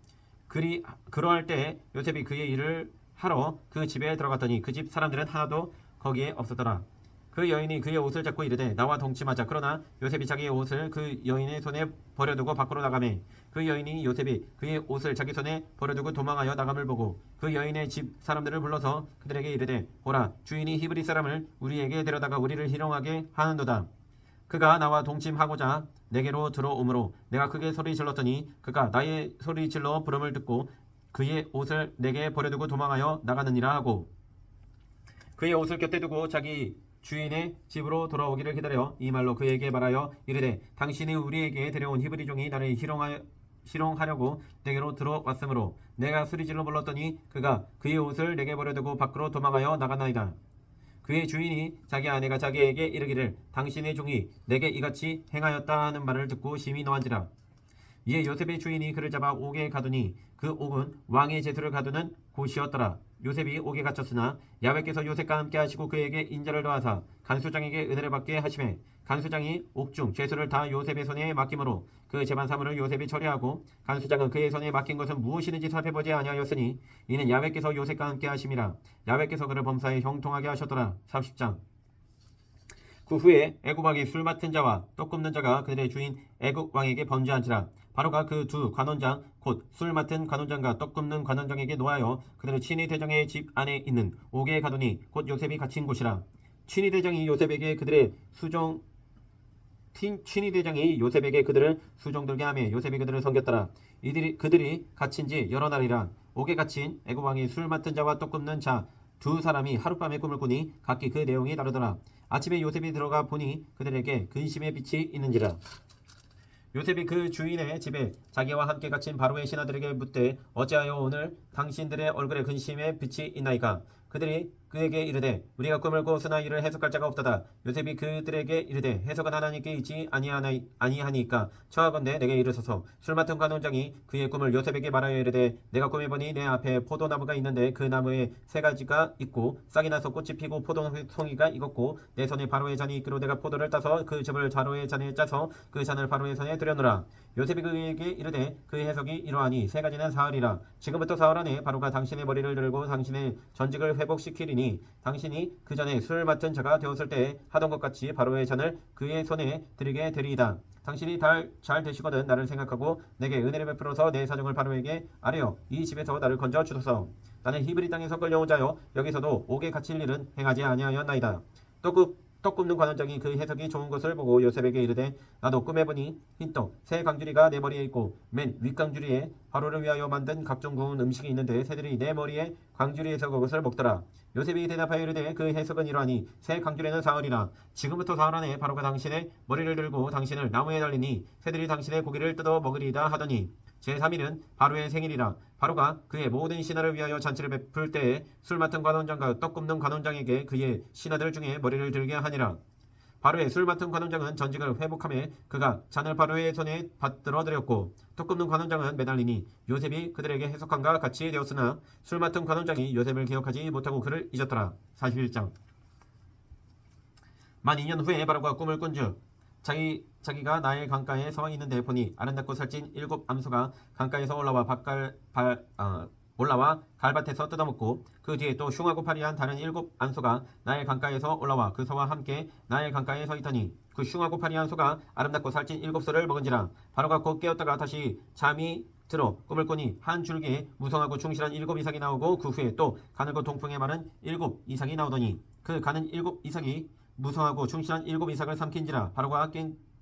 그러할 때 요셉이 그의 일을 하러 그 집에 들어갔더니 그 집 사람들은 하나도 거기에 없었더라. 그 여인이 그의 옷을 잡고 이르되 나와 동침하자. 그러나 요셉이 자기의 옷을 그 여인의 손에 버려두고 밖으로 나가매 그 여인이 요셉이 그의 옷을 자기 손에 버려두고 도망하여 나감을 보고 그 여인의 집 사람들을 불러서 그들에게 이르되 보라 주인이 히브리 사람을 우리에게 데려다가 우리를 희롱하게 하는도다. 그가 나와 동침하고자 내게로 들어오므로 내가 크게 소리 질렀더니 그가 나의 소리 질러 부름을 듣고 그의 옷을 내게 버려두고 도망하여 나가느니라 하고 그의 옷을 곁에 두고 자기 주인의 집으로 돌아오기를 기다려 이 말로 그에게 말하여 이르되 당신이 우리에게 데려온 히브리 종이 나를 희롱하려고 내게로 들어왔으므로 내가 소리질러 불렀더니 그가 그의 옷을 내게 버려두고 밖으로 도망하여 나가나이다. 그의 주인이 자기 아내가 자기에게 이르기를 당신의 종이 내게 이같이 행하였다 하는 말을 듣고 심히 노한지라. 이에 요셉의 주인이 그를 잡아 옥에 가두니 그 옥은 왕의 제수를 가두는 곳이었더라. 요셉이 옥에 갇혔으나 야훼께서 요셉과 함께 하시고 그에게 인자를 더하사 간수장에게 은혜를 받게 하시매 간수장이 옥중 죄수를 다 요셉의 손에 맡김으로 그 재반 사물을 요셉이 처리하고 간수장은 그의 손에 맡긴 것은 무엇이든지 살펴보지 아니하였으니 이는 야훼께서 요셉과 함께 하심이라. 야훼께서 그를 범사에 형통하게 하셨더라. 30장 그 후에 애굽 왕의 술 맡은 자와 떡 굽는 자가 그들의 주인 애굽 왕에게 번제한지라. 바로가 그 두 관원장 곧 술 맡은 관원장과 떡 굽는 관원장에게 노하여 그들을 친위 대장의 집 안에 있는 옥에 가두니 곧 요셉이 갇힌 곳이라. 친위 대장이 요셉에게 그들을 수종들게 하며 요셉이 그들을 섬겼더라. 그들이 갇힌 지 여러 날이라. 옥에 갇힌 애굽 왕의 술 맡은 자와 떡 굽는 자 두 사람이 하룻밤에 꿈을 꾸니 각기 그 내용이 다르더라. 아침에 요셉이 들어가 보니 그들에게 근심의 빛이 있는지라. 요셉이 그 주인의 집에 자기와 함께 갇힌 바로의 신하들에게 묻되 어찌하여 오늘 당신들의 얼굴에 근심의 빛이 있나이까. 그들이 그에게 이르되 우리가 꿈을 꾸었으나 이를 해석할 자가 없도다. 요셉이 그들에게 이르되 해석은 하나님께 있지 아니하니까 청하건대 내게 이르소서. 술 맡은 관원장이 그의 꿈을 요셉에게 말하여 이르되 내가 꿈에 보니 내 앞에 포도나무가 있는데 그 나무에 세 가지가 있고 싹이 나서 꽃이 피고 포도송이가 익었고 내 손에 바로의 잔이 있기로 내가 포도를 따서 그 즙을 바로의 잔에 짜서 그 잔을 바로의 손에 들여놓으라. 요셉이 그에게 이르되 그 해석이 이러하니 세 가지는 사흘이라. 지금부터 사흘 안에 바로가 당신의 머리를 들고 당신의 전직을 회복시키리니 당신이 그 전에 술 맡은 자가 되었을 때 하던 것 같이 바로의 잔을 그의 손에 드리게 되리이다. 당신이 잘 되시거든 나를 생각하고 내게 은혜를 베풀어서 내 사정을 바로에게 아뢰어 이 집에서 나를 건져 주소서. 나는 히브리 땅에서 끌려온 자여 여기서도 옥에 갇힐 일은 행하지 아니하였나이다. 떡 굽는 관원장이 그 해석이 좋은 것을 보고 요셉에게 이르되 나도 꿈에 보니 흰떡 새 강주리가 내 머리에 있고 맨 윗강주리에 바로를 위하여 만든 각종 구운 음식이 있는데 새들이 내 머리에 강주리에서 그것을 먹더라. 요셉이 대답하여 이르되 그 해석은 이러하니 새 강주리는 사흘이라 지금부터 사흘 안에 바로가 당신의 머리를 들고 당신을 나무에 달리니 새들이 당신의 고기를 뜯어 먹으리이다 하더니 제3일은 바로의 생일이라 바로가 그의 모든 신하를 위하여 잔치를 베풀 때에 술 맡은 관원장과 떡 굽는 관원장에게 그의 신하들 중에 머리를 들게 하니라. 바로의 술 맡은 관원장은 전직을 회복하며 그가 잔을 바로의 손에 받들어 드렸고 떡 굽는 관원장은 매달리니 요셉이 그들에게 해석한과 같이 되었으나 술 맡은 관원장이 요셉을 기억하지 못하고 그를 잊었더라. 41장. 만 2년 후에 바로가 꿈을 꾼즉 자기가 나일 강가에 서 있는데 보니 아름답고 살찐 7 암소가 강가에서 올라와 갈밭에서 뜯어먹고 그 뒤에 또 흉하고 파리한 다른 7 암소가 나일 강가에서 올라와 그 소와 함께 나일 강가에 서 있더니 그 흉하고 파리한 소가 아름답고 살찐 7소를 먹은지라. 바로가 곧 깨었다가 다시 잠이 들어 꿈을 꾸니 한 줄기에 무성하고 충실한 7 이삭이 나오고 그 후에 또 가늘고 동풍에 마른 7 이삭이 나오더니 그 가는 7 이삭이 무성하고 충실한 7 이삭을 삼킨지라. 바로가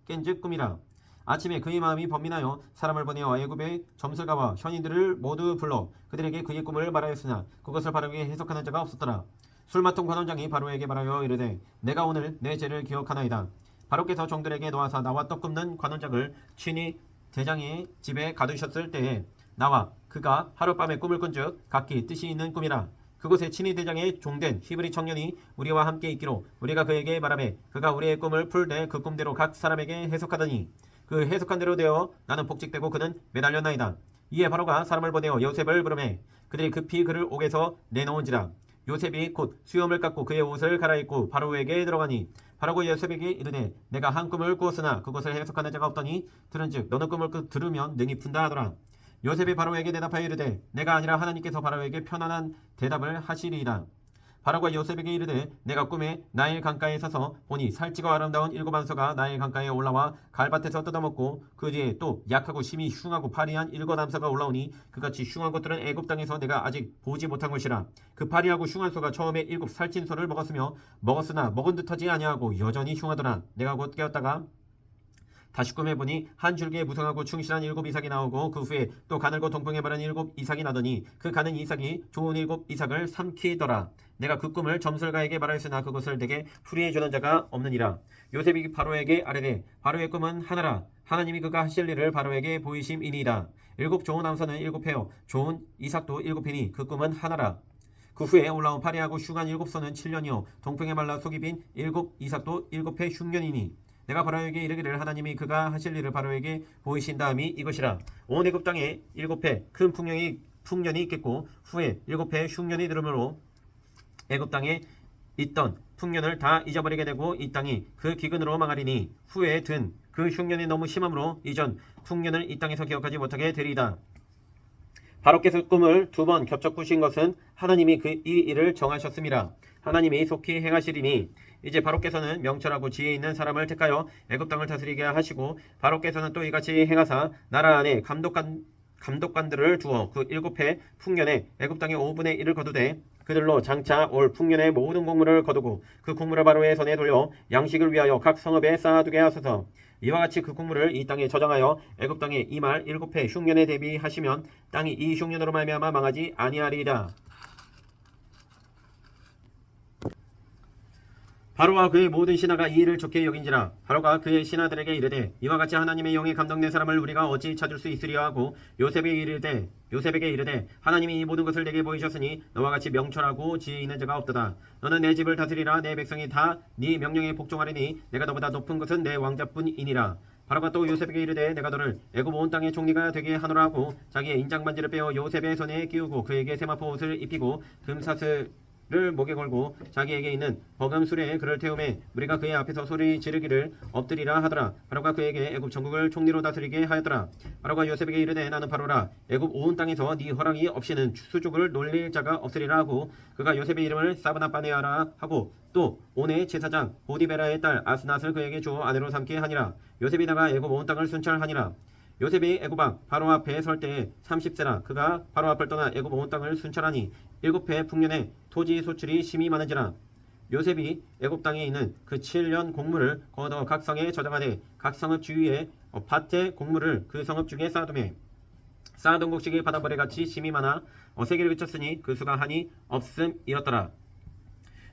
깬즉 꿈이라. 아침에 그의 마음이 번민하여 사람을 보내어 애굽의 점술가와 현인들을 모두 불러 그들에게 그의 꿈을 말하였으나 그것을 바로에게 해석하는 자가 없었더라. 술 맡은 관원장이 바로에게 말하여 이르되 내가 오늘 내 죄를 기억하나이다. 바로께서 종들에게 놓아서 나와 떡 굽는 관원장을 친히 대장의 집에 가두셨을 때에 나와 그가 하룻밤에 꿈을 꾼즉 각기 뜻이 있는 꿈이라. 그곳에 친히 대장의 종된 히브리 청년이 우리와 함께 있기로 우리가 그에게 말하매 그가 우리의 꿈을 풀 때 그 꿈대로 각 사람에게 해석하더니 그 해석한 대로 되어 나는 복직되고 그는 매달렸나이다. 이에 바로가 사람을 보내어 요셉을 부르매 그들이 급히 그를 옥에서 내놓은지라. 요셉이 곧 수염을 깎고 그의 옷을 갈아입고 바로에게 들어가니 바로가 요셉에게 이르되 내가 한 꿈을 꾸었으나 그것을 해석하는 자가 없더니 들은즉 너는 꿈을 들으면 능히 푼다 하더라. 요셉이 바로에게 대답하여 이르되 내가 아니라 하나님께서 바로에게 편안한 대답을 하시리이다. 바로가 요셉에게 이르되 내가 꿈에 나일 강가에 서서 보니 살찌고 아름다운 7 암소가 나일 강가에 올라와 갈밭에서 뜯어먹고 그 뒤에 또 약하고 심히 흉하고 파리한 7 암소가 올라오니 그같이 흉한 것들은 애굽 땅에서 내가 아직 보지 못한 것이라. 그 파리하고 흉한 소가 처음에 7 살찐 소를 먹었으나 먹은 듯하지 아니하고 여전히 흉하더라. 내가 곧 깨었다가 다시 꿈에 보니 한 줄기에 무성하고 충실한 7 이삭이 나오고 그 후에 또 가늘고 동풍에 마른 7 이삭이 나더니 그 가는 이삭이 좋은 7 이삭을 삼키더라. 내가 그 꿈을 점술가에게 말하였으나 그것을 내게 풀이해 주는 자가 없느니라. 요셉이 바로에게 아뢰되 바로의 꿈은 하나라. 하나님이 그가 하실 일을 바로에게 보이심이니이다. 7 좋은 암소는 7회요 좋은 이삭도 7이니 그 꿈은 하나라. 그 후에 올라온 파리하고 흉한 7소는 7년이요 동풍에 말라 속이 빈 7 이삭도 7회 흉년이니 내가 바로에게 이르기를 하나님이 그가 하실 일을 바로에게 보이신 다음이 이것이라. 온 애굽 땅에 7회 큰 풍년이 있겠고 후에 7회 흉년이 들으므로 애굽 땅에 있던 풍년을 다 잊어버리게 되고 이 땅이 그 기근으로 망하리니 후에 든 그 흉년이 너무 심함으로 이전 풍년을 이 땅에서 기억하지 못하게 되리이다. 바로께서 꿈을 2번 겹쳐 꾸신 것은 하나님이 이 일을 정하셨음이라. 하나님이 속히 행하시리니 이제 바로께서는 명철하고 지혜 있는 사람을 택하여 애굽 땅을 다스리게 하시고 바로께서는 또 이같이 행하사 나라 안에 감독관들을 두어 그 7회 풍년에 애굽 땅의 5분의 1을 거두되 그들로 장차 올 풍년의 모든 곡물을 거두고 그 곡물을 바로의 손에 돌려 양식을 위하여 각 성읍에 쌓아두게 하소서. 이와 같이 그 곡물을 이 땅에 저장하여 애굽 땅에 이말 7회 흉년에 대비하시면 땅이 이 흉년으로 말미암아 망하지 아니하리이다. 바로와 그의 모든 신하가 이 일을 좋게 여긴지라. 바로가 그의 신하들에게 이르되 이와 같이 하나님의 영에 감동된 사람을 우리가 어찌 찾을 수 있으리야 하고 요셉에게 이르되 하나님이 이 모든 것을 내게 보이셨으니 너와 같이 명철하고 지혜 있는 자가 없도다. 너는 내 집을 다스리라. 내 백성이 다 네 명령에 복종하리니 내가 너보다 높은 것은 내 왕자뿐이니라. 바로가 또 요셉에게 이르되 내가 너를 애굽 온 땅의 총리가 되게 하노라 하고 자기의 인장반지를 빼어 요셉의 손에 끼우고 그에게 세마포 옷을 입히고 금사슬 를 목에 걸고 자기에게 있는 버금 수레에 그를 태우매 우리가 그의 앞에서 소리 지르기를 엎드리라 하더라. 바로가 그에게 애굽 전국을 총리로 다스리게 하였더라. 바로가 요셉에게 이르되 나는 바로라. 애굽 온 땅에서 네 허락이 없이는 수족을 놀릴 자가 없으리라 하고 그가 요셉의 이름을 사브나빠네아라 하고 또 온의 제사장 보디베라의 딸 아스낫을 그에게 주어 아내로 삼게 하니라. 요셉이 나가 애굽 온 땅을 순찰하니라. 요셉이 애굽 왕 바로 앞에 설 때에 30세라. 그가 바로 앞을 떠나 애굽 온 땅을 순찰하니 7회 풍년에 토지 소출이 심히 많은지라. 요셉이 애굽 땅에 있는 그 7년 곡물을 거둬 각 성에 저장하되 각 성읍 주위에 밭에 곡물을 그 성읍 중에 쌓아두매 쌓아둔 곡식이 바닷모래같이 심이 많아 세계를 그쳤으니 그 수가 한이 없음이었더라.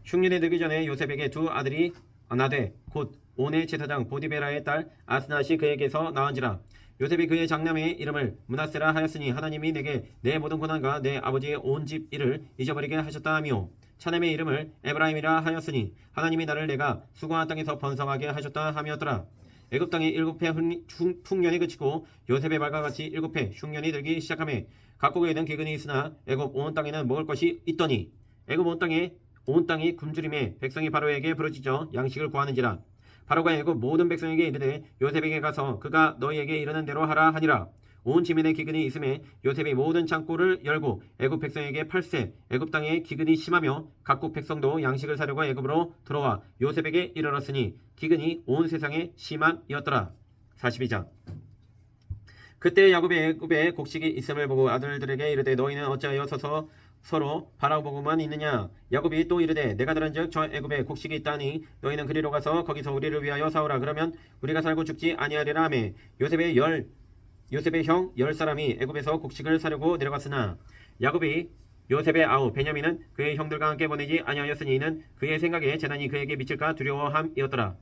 흉년에 들기 전에 요셉에게 두 아들이 나되 곧 온의 제사장 보디베라의 딸 아스낫이 그에게서 나은지라. 요셉이 그의 장남의 이름을 므낫세라 하였으니 하나님이 내게 내 모든 고난과 내 아버지의 온 집 일을 잊어버리게 하셨다 하며 차남의 이름을 에브라임이라 하였으니 하나님이 나를 내가 수고한 땅에서 번성하게 하셨다 하였더라. 애굽 땅에 7해 풍년이 그치고 요셉의 말과 같이 7해 흉년이 들기 시작하매 각국에는 기근이 있으나 애굽 온 땅에는 먹을 것이 있더니 애굽 온 땅이 굶주림에 백성이 바로에게 부르짖어 양식을 구하는지라. 바로가 애굽 모든 백성에게 이르되 요셉에게 가서 그가 너희에게 이르는 대로 하라 하니라. 온 지면에 기근이 있음에 요셉이 모든 창고를 열고 애굽 백성에게 팔세. 애굽 땅에 기근이 심하며 각국 백성도 양식을 사려고 애굽으로 들어와 요셉에게 이르렀으니 기근이 온 세상에 심함이었더라. 42장. 그때 야곱이 애굽에 곡식이 있음을 보고 아들들에게 이르되 너희는 어찌하여 서로 바라보고만 있느냐. 야곱이 또 이르되 내가 들은즉 저 애굽에 곡식이 있다니 너희는 그리로 가서 거기서 우리를 위하여 사오라. 그러면 우리가 살고 죽지 아니하리라 하매 요셉의 형 10사람이 애굽에서 곡식을 사려고 내려갔으나 야곱이 요셉의 아우 베냐민은 그의 형들과 함께 보내지 아니하였으니 이는 그의 생각에 재난이 그에게 미칠까 두려워함이었더라.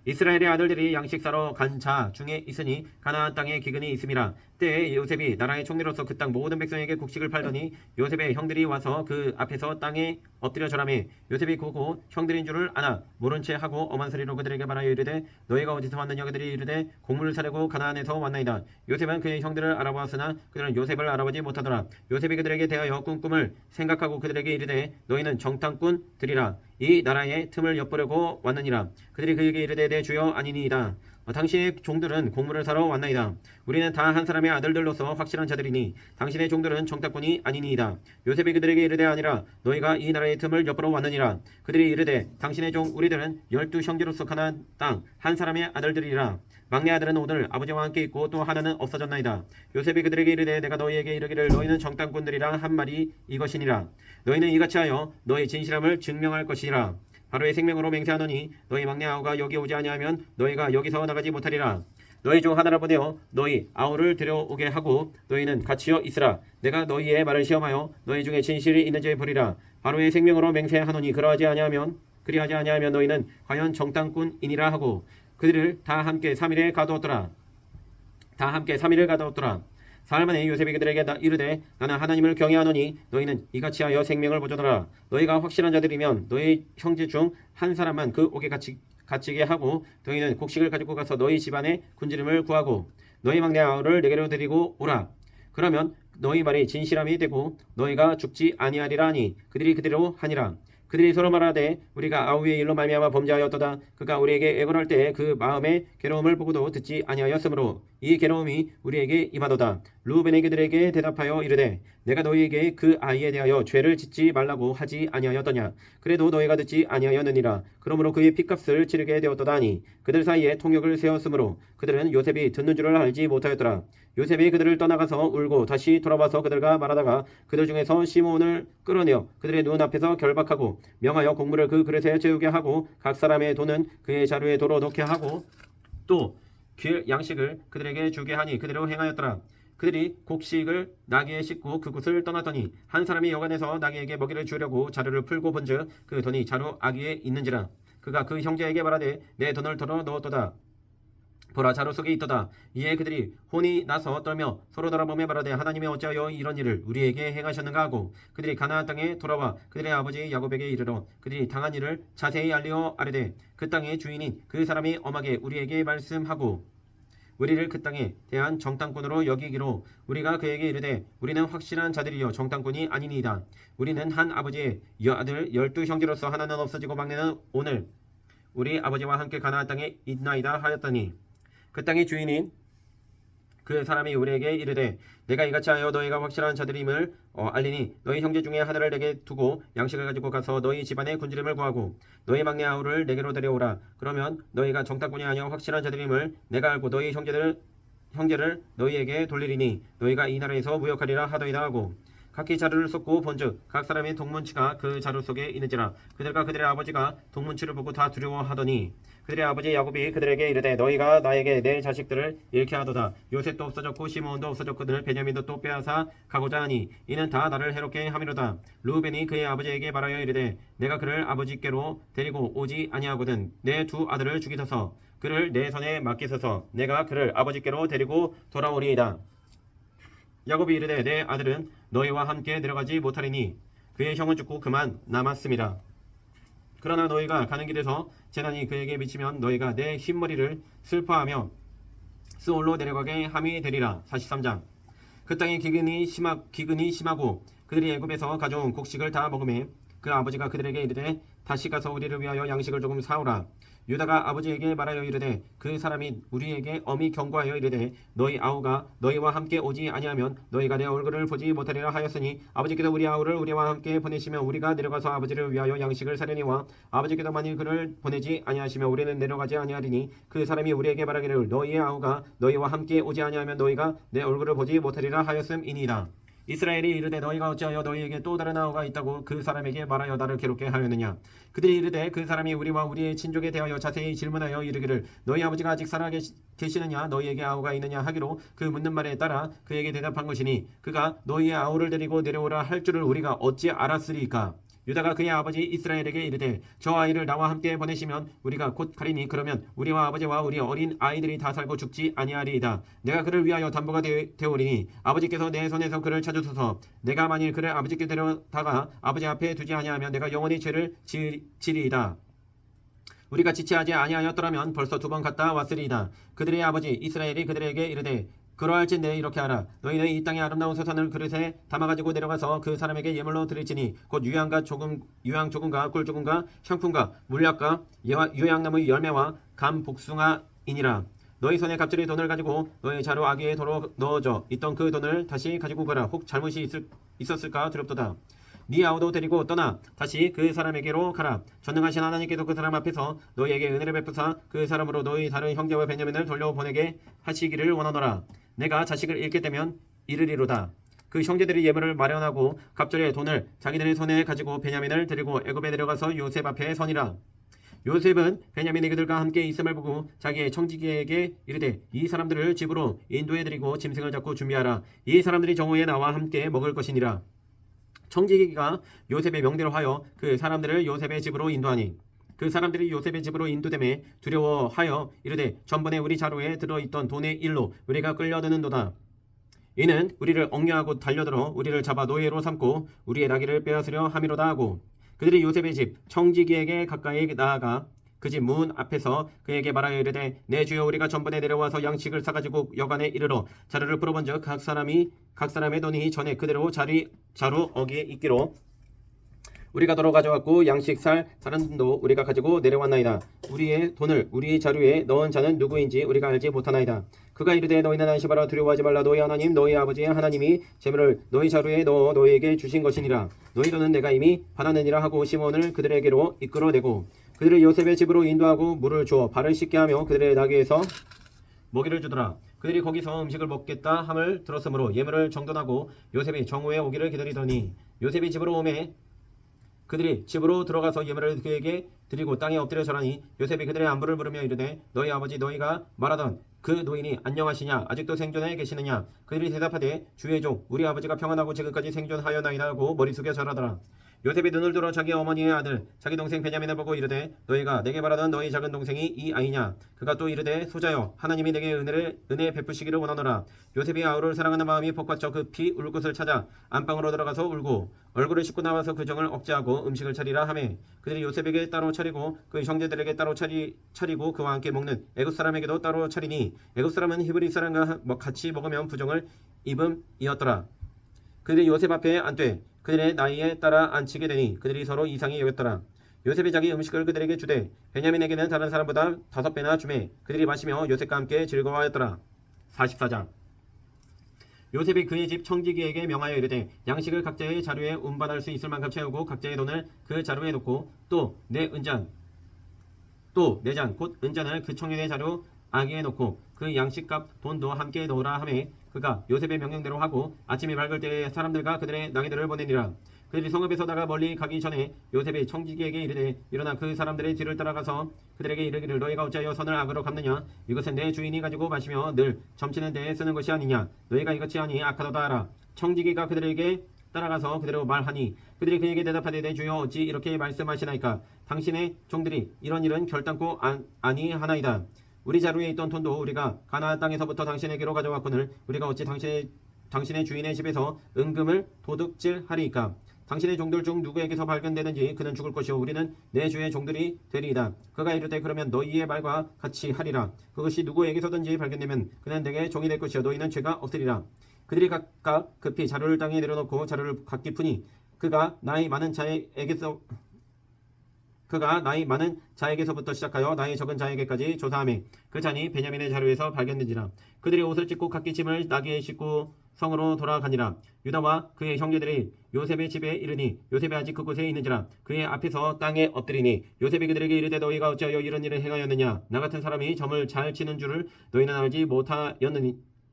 이스라엘의 아들들이 양식 사러 간 자 중에 있으니 가나안 땅에 기근이 있음이라. 때에 요셉이 나라의 총리로서 그 땅 모든 백성에게 곡식을 팔더니 요셉의 형들이 와서 그 앞에서 땅에 엎드려 절하매 요셉이 보고 형들인 줄을 아나 모른 채 하고 엄한 소리로 그들에게 말하여 이르되 너희가 어디서 왔느냐. 그들이 이르되 곡물을 사려고 가나안에서 왔나이다. 요셉은 그의 형들을 알아보았으나 그들은 요셉을 알아보지 못하더라. 요셉이 그들에게 대하여 꾼 꿈을 생각하고 그들에게 이르되 너희는 정탐꾼들이라. 이 나라의 틈을 엿보려고 왔느니라. 그들이 그에게 이르되 내 주여 아니니이다. 당신의 종들은 곡물을 사러 왔나이다. 우리는 다 한 사람의 아들들로서 확실한 자들이니 당신의 종들은 정탐꾼이 아니니이다. 요셉이 그들에게 이르되 아니라 너희가 이 나라의 틈을 엿보러 왔느니라. 그들이 이르되 당신의 종 우리들은 12형제로서 가나안 땅 한 사람의 아들들이라. 막내 아들은 오늘 아버지와 함께 있고 또 하나는 없어졌나이다. 요셉이 그들에게 이르되 내가 너희에게 이르기를 너희는 정탐꾼들이라 한 말이 이것이니라. 너희는 이같이 하여 너희 진실함을 증명할 것이라. 바로의 생명으로 맹세하노니 너희 막내 아우가 여기 오지 아니하면 너희가 여기서 나가지 못하리라. 너희 중 하나를 보내어 너희 아우를 데려오게 하고 너희는 같이여 있으라. 내가 너희의 말을 시험하여 너희 중에 진실이 있는지 보리라. 바로의 생명으로 맹세하노니 그리하지 아니하면 너희는 과연 정탐꾼이니라 하고 그들을 다 함께 3일을 가두었더라. 사흘 만에 요셉이 그들에게 이르되 나는 하나님을 경외하노니 너희는 이같이 하여 생명을 보존하라. 너희가 확실한 자들이면 너희 형제 중 한 사람만 그 옥에 갇히게 하고 너희는 곡식을 가지고 가서 너희 집안의 굶주림을 구하고 너희 막내 아우를 내게로 데리고 오라. 그러면 너희 말이 진실함이 되고 너희가 죽지 아니하리라 하니 그들이 그대로 하니라. 그들이 서로 말하되 우리가 아우의 일로 말미암아 범죄하였도다. 그가 우리에게 애걸할 때에 그 마음의 괴로움을 보고도 듣지 아니하였으므로 이 괴로움이 우리에게 임하도다. 루벤이 그들에게 대답하여 이르되 내가 너희에게 그 아이에 대하여 죄를 짓지 말라고 하지 아니하였더냐. 그래도 너희가 듣지 아니하였느니라. 그러므로 그의 핏값을 치르게 되었도다 하니 그들 사이에 통역을 세웠으므로 그들은 요셉이 듣는 줄을 알지 못하였더라. 요셉이 그들을 떠나가서 울고 다시 돌아와서 그들과 말하다가 그들 중에서 시몬을 끌어내어 그들의 눈앞에서 결박하고 명하여 곡물을 그 그릇에 채우게 하고 각 사람의 돈은 그의 자루에 도로 넣게 하고 또 양식을 그들에게 주게 하니 그대로 행하였더라. 그들이 곡식을 나귀에 싣고 그곳을 떠났더니 한 사람이 여관에서 나귀에게 먹이를 주려고 자루를 풀고 본즉 그 돈이 자루 아귀에 있는지라. 그가 그 형제에게 말하되 내 돈을 덜어 넣었도다. 보라 자루 속에 있도다. 이에 그들이 혼이 나서 떨며 서로 돌아보며 말하되 하나님이 어찌하여 이런 일을 우리에게 행하셨는가 하고 그들이 가나안 땅에 돌아와 그들의 아버지 야곱에게 이르러 그들이 당한 일을 자세히 알리어 아뢰되 그 땅의 주인인 그 사람이 엄하게 우리에게 말씀하고 우리를 그 땅에 대한 정탐꾼으로 여기기로 우리가 그에게 이르되 우리는 확실한 자들이여 정탐꾼이 아니니이다. 우리는 한 아버지의 아들 12형제로서 하나는 없어지고 막내는 오늘 우리 아버지와 함께 가나안 땅에 있나이다 하였더니 그 땅의 주인인 그 사람이 우리에게 이르되 내가 이같이 하여 너희가 확실한 자들임을 알리니 너희 형제 중에 하나를 내게 두고 양식을 가지고 가서 너희 집안의 굶주림을 구하고 너희 막내 아우를 내게로 데려오라. 그러면 너희가 정탐꾼이 아니여 확실한 자들임을 내가 알고 너희 형제를 너희에게 돌리리니 너희가 이 나라에서 무역하리라 하더이다 하고 각기 자루를 쏟고 본즉 각 사람의 동문치가 그 자루 속에 있는지라. 그들과 그들의 아버지가 동문치를 보고 다 두려워하더니 그들의 아버지 야곱이 그들에게 이르되 너희가 나에게 내 자식들을 잃게 하도다. 요셉도 없어졌고 시므온도 없어졌거늘 베냐민도 또 빼앗아 가고자 하니 이는 다 나를 해롭게 함이로다. 르우벤이 그의 아버지에게 말하여 이르되 내가 그를 아버지께로 데리고 오지 아니하거든. 내 두 아들을 죽이소서. 그를 내 손에 맡기소서. 내가 그를 아버지께로 데리고 돌아오리이다. 야곱이 이르되 내 아들은 너희와 함께 내려가지 못하리니 그의 형은 죽고 그만 남았음이라. 그러나 너희가 가는 길에서 재난이 그에게 미치면 너희가 내 흰머리를 슬퍼하며 스올로 내려가게 함이 되리라. 43장. 그 땅에 기근이 심하고 그들이 애굽에서 가져온 곡식을 다 먹음에 그 아버지가 그들에게 이르되 다시 가서 우리를 위하여 양식을 조금 사오라. 유다가 아버지에게 말하여 이르되 그 사람이 우리에게 엄히 경고하여 이르되 너희 아우가 너희와 함께 오지 아니하면 너희가 내 얼굴을 보지 못하리라 하였으니 아버지께서 우리 아우를 우리와 함께 보내시면 우리가 내려가서 아버지를 위하여 양식을 사려니와 아버지께서 만일 그를 보내지 아니하시면 우리는 내려가지 아니하리니 그 사람이 우리에게 말하기를 너희의 아우가 너희와 함께 오지 아니하면 너희가 내 얼굴을 보지 못하리라 하였음이니이다. 이스라엘이 이르되 너희가 어찌하여 너희에게 또 다른 아우가 있다고 그 사람에게 말하여 나를 괴롭게 하였느냐. 그들이 이르되 그 사람이 우리와 우리의 친족에 대하여 자세히 질문하여 이르기를 너희 아버지가 아직 살아 계시느냐 너희에게 아우가 있느냐 하기로 그 묻는 말에 따라 그에게 대답한 것이니 그가 너희의 아우를 데리고 내려오라 할 줄을 우리가 어찌 알았으리까. 유다가 그의 아버지 이스라엘에게 이르되 저 아이를 나와 함께 보내시면 우리가 곧 가리니 그러면 우리와 아버지와 우리 어린 아이들이 다 살고 죽지 아니하리이다. 내가 그를 위하여 담보가 되오리니 아버지께서 내 손에서 그를 찾으소서. 내가 만일 그를 아버지께 데려다가 아버지 앞에 두지 아니하면 내가 영원히 죄를 지리이다. 우리가 지체하지 아니하였더라면 벌써 2번 갔다 왔으리이다. 그들의 아버지 이스라엘이 그들에게 이르되 그러할진대 이렇게 하라. 너희는 이 땅의 아름다운 소산을 그릇에 담아가지고 내려가서 그 사람에게 예물로 드릴지니 곧 유향 조금과 꿀 조금과 향품과 물약과 유향나무 열매와 감 복숭아이니라. 너희 손에 갑절이 돈을 가지고 너희 자루 아귀에 도로 넣어줘 있던 그 돈을 다시 가지고 가라. 혹 잘못이 있었을까 두렵도다. 네 아우도 데리고 떠나 다시 그 사람에게로 가라. 전능하신 하나님께서 그 사람 앞에서 너희에게 은혜를 베푸사 그 사람으로 너희 다른 형제와 베냐민을 돌려보내게 하시기를 원하노라. 내가 자식을 잃게 되면 이르리로다. 그 형제들이 예물을 마련하고 갑절의 돈을 자기들의 손에 가지고 베냐민을 데리고 애굽에 내려가서 요셉 앞에 서니라. 요셉은 베냐민이 그들과 함께 있음을 보고 자기의 청지기에게 이르되 이 사람들을 집으로 인도해드리고 짐승을 잡고 준비하라. 이 사람들이 정오에 나와 함께 먹을 것이니라. 청지기가 요셉의 명대로 하여 그 사람들을 요셉의 집으로 인도하니 그 사람들이 요셉의 집으로 인도됨에 두려워하여 이르되 전번에 우리 자루에 들어있던 돈의 일로 우리가 끌려드는도다. 이는 우리를 억류하고 달려들어 우리를 잡아 노예로 삼고 우리의 나귀를 빼앗으려 함이로다 하고 그들이 요셉의 집 청지기에게 가까이 나아가 그 집 문 앞에서 그에게 말하여 이르되 내 주여 우리가 전번에 내려와서 양식을 사가지고 여간에 이르러 자루를 풀어본즉 각 사람의 돈이 전에 그대로 자루 어기에 있기로 우리가 도로 가져왔고 양식 살 사람도 우리가 가지고 내려왔나이다. 우리의 돈을 우리 자루에 넣은 자는 누구인지 우리가 알지 못하나이다. 그가 이르되 너희는 안심하라. 두려워하지 말라. 너희 하나님 너희 아버지의 하나님이 재물을 너희 자루에 넣어 너희에게 주신 것이니라. 너희 돈은 내가 이미 받았느니라 하고 시몬을 그들에게로 이끌어내고 그들을 요셉의 집으로 인도하고 물을 주어 발을 씻게 하며 그들의 나귀에서 먹이를 주더라. 그들이 거기서 음식을 먹겠다 함을 들었으므로 예물을 정돈하고 요셉이 정오에 오기를 기다리더니 요셉이 집으로 오매 그들이 집으로 들어가서 예물을 그에게 드리고 땅에 엎드려 절하니 요셉이 그들의 안부를 물으며 이르되 너희 아버지 너희가 말하던 그 노인이 안녕하시냐 아직도 생존해 계시느냐. 그들이 대답하되 주의 종 우리 아버지가 평안하고 지금까지 생존하였나이다 하고 머리 숙여 절하더라. 요셉이 눈을 들어 자기 어머니의 아들 자기 동생 베냐민을 보고 이르되 너희가 내게 말하던 너희 작은 동생이 이 아이냐. 그가 또 이르되 소자여 하나님이 내게 은혜 베푸시기를 원하노라. 요셉이 아우를 사랑하는 마음이 복받쳐 급히 울 곳을 찾아 안방으로 들어가서 울고 얼굴을 씻고 나와서 그 정을 억제하고 음식을 차리라 하매 그들이 요셉에게 따로 차리고 그 형제들에게 따로 차리고 그와 함께 먹는 애굽 사람에게도 따로 차리니 애굽 사람은 히브리 사람과 같이 먹으면 부정을 입음이었더라. 그들이 요셉 앞에 앉되 그들의 나이에 따라 앉히게 되니 그들이 서로 이상히 여겼더라. 요셉이 자기 음식을 그들에게 주되 베냐민에게는 다른 사람보다 5배나 주매 그들이 마시며 요셉과 함께 즐거워하였더라. 44장. 요셉이 그의 집 청지기에게 명하여 이르되 양식을 각자의 자루에 운반할 수 있을 만큼 채우고 각자의 돈을 그 자루에 놓고 또 내 잔 곧 은잔을 그 청년의 자루 아기에 놓고 그 양식값 돈도 함께 넣으라 하매 그가 요셉의 명령대로 하고 아침이 밝을 때에 사람들과 그들의 나귀들을 보내니라. 그들이 성읍에서 나가 멀리 가기 전에 요셉이 청지기에게 이르되 일어나 그 사람들의 뒤를 따라가서 그들에게 이르기를 너희가 어찌하여 선을 악으로 갚느냐. 이것은 내 주인이 가지고 마시며 늘 점치는 데에 쓰는 것이 아니냐. 너희가 이같이 하니 악하도다 하라. 청지기가 그들에게 따라가서 그대로 말하니 그들이 그에게 대답하되 내 주여 어찌 이렇게 말씀하시나이까. 당신의 종들이 이런 일은 결단코 아니하나이다. 우리 자루에 있던 돈도 우리가 가나안 땅에서부터 당신에게로 가져왔거늘 우리가 어찌 당신의 주인의 집에서 은금을 도둑질하리이까. 당신의 종들 중 누구에게서 발견되든지 그는 죽을 것이요 우리는 내 주의 종들이 되리이다. 그가 이르되 그러면 너희의 말과 같이 하리라. 그것이 누구에게서든지 발견되면 그는 내게 종이 될 것이요 너희는 죄가 없으리라. 그들이 각각 급히 자루를 땅에 내려놓고 자루를 각기 푸니 그가 나이 많은 자에게서부터 시작하여 나이 적은 자에게까지 조사하매 그 잔이 베냐민의 자루에서 발견된지라. 그들이 옷을 찢고 각기 짐을 나귀에 싣고 성으로 돌아가니라. 유다와 그의 형제들이 요셉의 집에 이르니 요셉이 아직 그곳에 있는지라. 그의 앞에서 땅에 엎드리니 요셉이 그들에게 이르되 너희가 어찌하여 이런 일을 행하였느냐. 나 같은 사람이 점을 잘 치는 줄을 너희는 알지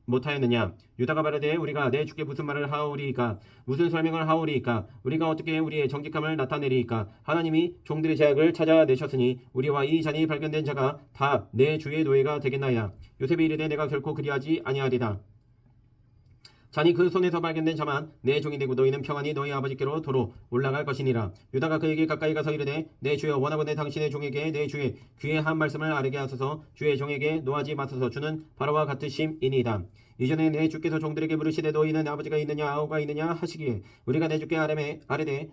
못하였느냐. 유다가 말하되 우리가 내 주께 무슨 말을 하오리이까. 무슨 설명을 하오리이까. 우리가 어떻게 우리의 정직함을 나타내리이까. 하나님이 종들의 죄악을 찾아내셨으니 우리와 이 잔이 발견된 자가 다 내 주의 노예가 되겠나이다. 요셉이 이르되 내가 결코 그리하지 아니하리다. 잔이 그 손에서 발견된 자만 내 종이 되고 너희는 평안히 너희 아버지께로 도로 올라갈 것이니라. 유다가 그에게 가까이 가서 이르되 내 주여 원하건대 당신의 종에게 내 주의 귀에 한 말씀을 아뢰게 하소서. 주의 종에게 노하지 마소서. 주는 바로와 같으심이니이다. 이전에 내 주께서 종들에게 물으시되 너희는 아버지가 있느냐 아우가 있느냐 하시기에 우리가 내 주께 아뢰되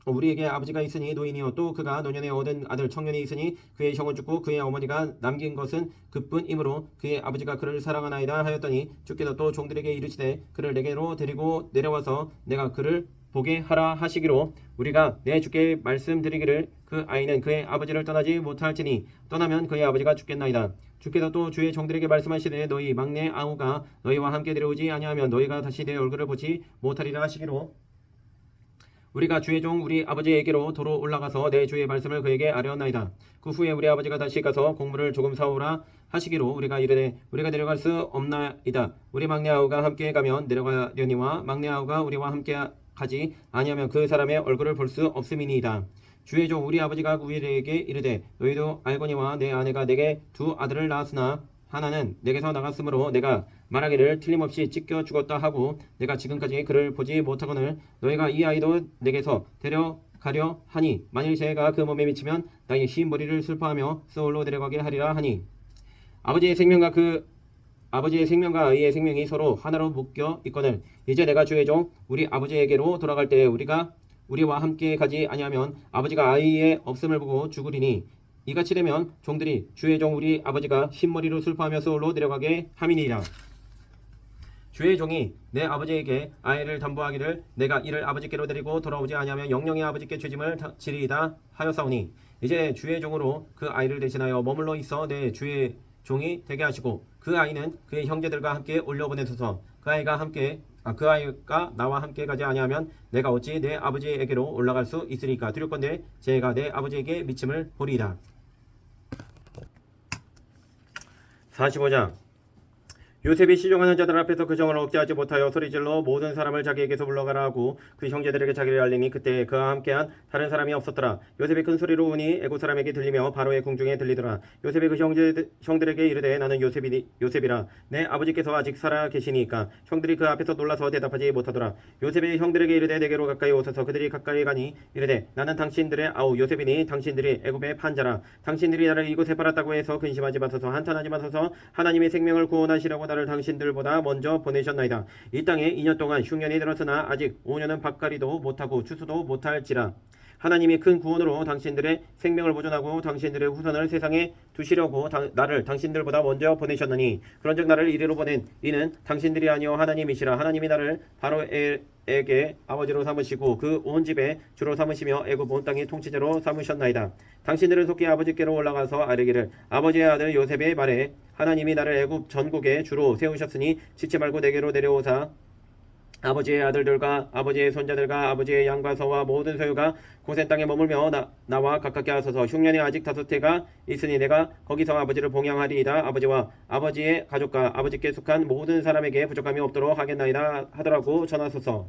우리에게 아버지가 있으니 노인이요 또 그가 노년에 얻은 아들 청년이 있으니 그의 형은 죽고 그의 어머니가 남긴 것은 그뿐이므로 그의 아버지가 그를 사랑하나이다 하였더니 주께서 또 종들에게 이르시되 그를 내게로 데리고 내려와서 내가 그를 보게 하라 하시기로 우리가 내 주께 말씀드리기를 그 아이는 그의 아버지를 떠나지 못할지니 떠나면 그의 아버지가 죽겠나이다. 주께서 또 주의 종들에게 말씀하시되 너희 막내 아우가 너희와 함께 데려오지 아니하면 너희가 다시 내 얼굴을 보지 못하리라 하시기로 우리가 주의 종 우리 아버지에게로 도로 올라가서 내 주의 말씀을 그에게 아뢰었나이다. 그 후에 우리 아버지가 다시 가서 곡물을 조금 사오라 하시기로 우리가 이르되 우리가 내려갈 수 없나이다. 우리 막내 아우가 함께 가면 내려가려니와 막내 아우가 우리와 함께 가지 아니하면 그 사람의 얼굴을 볼 수 없음이니이다. 주의 종 우리 아버지가 우리에게 이르되 너희도 알거니와 내 아내가 내게 두 아들을 낳았으나 하나는 내게서 나갔으므로 내가 말하기를 틀림없이 찢겨 죽었다 하고 내가 지금까지 그를 보지 못하거늘 너희가 이 아이도 내게서 데려가려 하니 만일 재해가 그 몸에 미치면 나의 흰 머리를 슬퍼하며 스올로 데려가게 하리라 하니 아버지의 생명과 아이의 생명이 서로 하나로 묶여 있거늘 이제 내가 주의 종 우리 아버지에게로 돌아갈 때에 우리와 함께 가지 아니하면 아버지가 아이의 없음을 보고 죽으리니 이같이 되면 종들이 주의 종 우리 아버지가 흰머리로 슬퍼하며 스올로 내려가게 함이니라. 주의 종이 내 아버지에게 아이를 담보하기를 내가 이를 아버지께로 데리고 돌아오지 아니하면 영영이 아버지께 죄짐을 지리이다 하였사오니 이제 주의 종으로 그 아이를 대신하여 머물러 있어 내 주의 종이 되게 하시고 그 아이는 그의 형제들과 함께 올려보내소서. 그 아이가 나와 함께 가지 아니하면 내가 어찌 내 아버지에게로 올라갈 수 있으리까. 두렵건대 제가 내 아버지에게 미침을 보리이다. 45장 요셉이 시종하는 자들 앞에서 그 정을 억제하지 못하여 소리질러 모든 사람을 자기에게서 물러가라 하고 그 형제들에게 자기를 알리니 그때 그와 함께한 다른 사람이 없었더라. 요셉이 큰 소리로 우니 애굽 사람에게 들리며 바로의 궁중에 들리더라. 요셉이 그 형들에게 이르되 나는 요셉이라 내 아버지께서 아직 살아 계시니까. 형들이 그 앞에서 놀라서 대답하지 못하더라. 요셉이 형들에게 이르되 내게로 가까이 오소서. 그들이 가까이 가니 이르되 나는 당신들의 아우 요셉이니 당신들이 애굽의 판자라. 당신들이 나를 이곳에 팔았다고 해서 근심하지 마소서. 한탄하지 마소서. 하나님의 생명을 구원하시려고 나를 당신들보다 먼저 보내셨나이다. 이 땅에 2년 동안 흉년이 들었으나 아직 5년은 밭갈이도 못하고 추수도 못할지라. 하나님이 큰 구원으로 당신들의 생명을 보존하고 당신들의 후손을 세상에 두시려고 나를 당신들보다 먼저 보내셨느니 그런즉 나를 이리로 보낸 이는 당신들이 아니요 하나님이시라. 하나님이 나를 바로에게 아버지로 삼으시고 그 온 집에 주로 삼으시며 애굽 온 땅의 통치자로 삼으셨나이다. 당신들은 속히 아버지께로 올라가서 아뢰기를 아버지의 아들 요셉의 말에 하나님이 나를 애굽 전국에 주로 세우셨으니 지체 말고 내게로 내려오사 아버지의 아들들과 아버지의 손자들과 아버지의 양과 소와 모든 소유가 고센 땅에 머물며 나와 가깝게 하소서. 흉년이 아직 5해가 있으니 내가 거기서 아버지를 봉양하리이다. 아버지와 아버지의 가족과 아버지께 속한 모든 사람에게 부족함이 없도록 하겠나이다 하더라고 전하소서.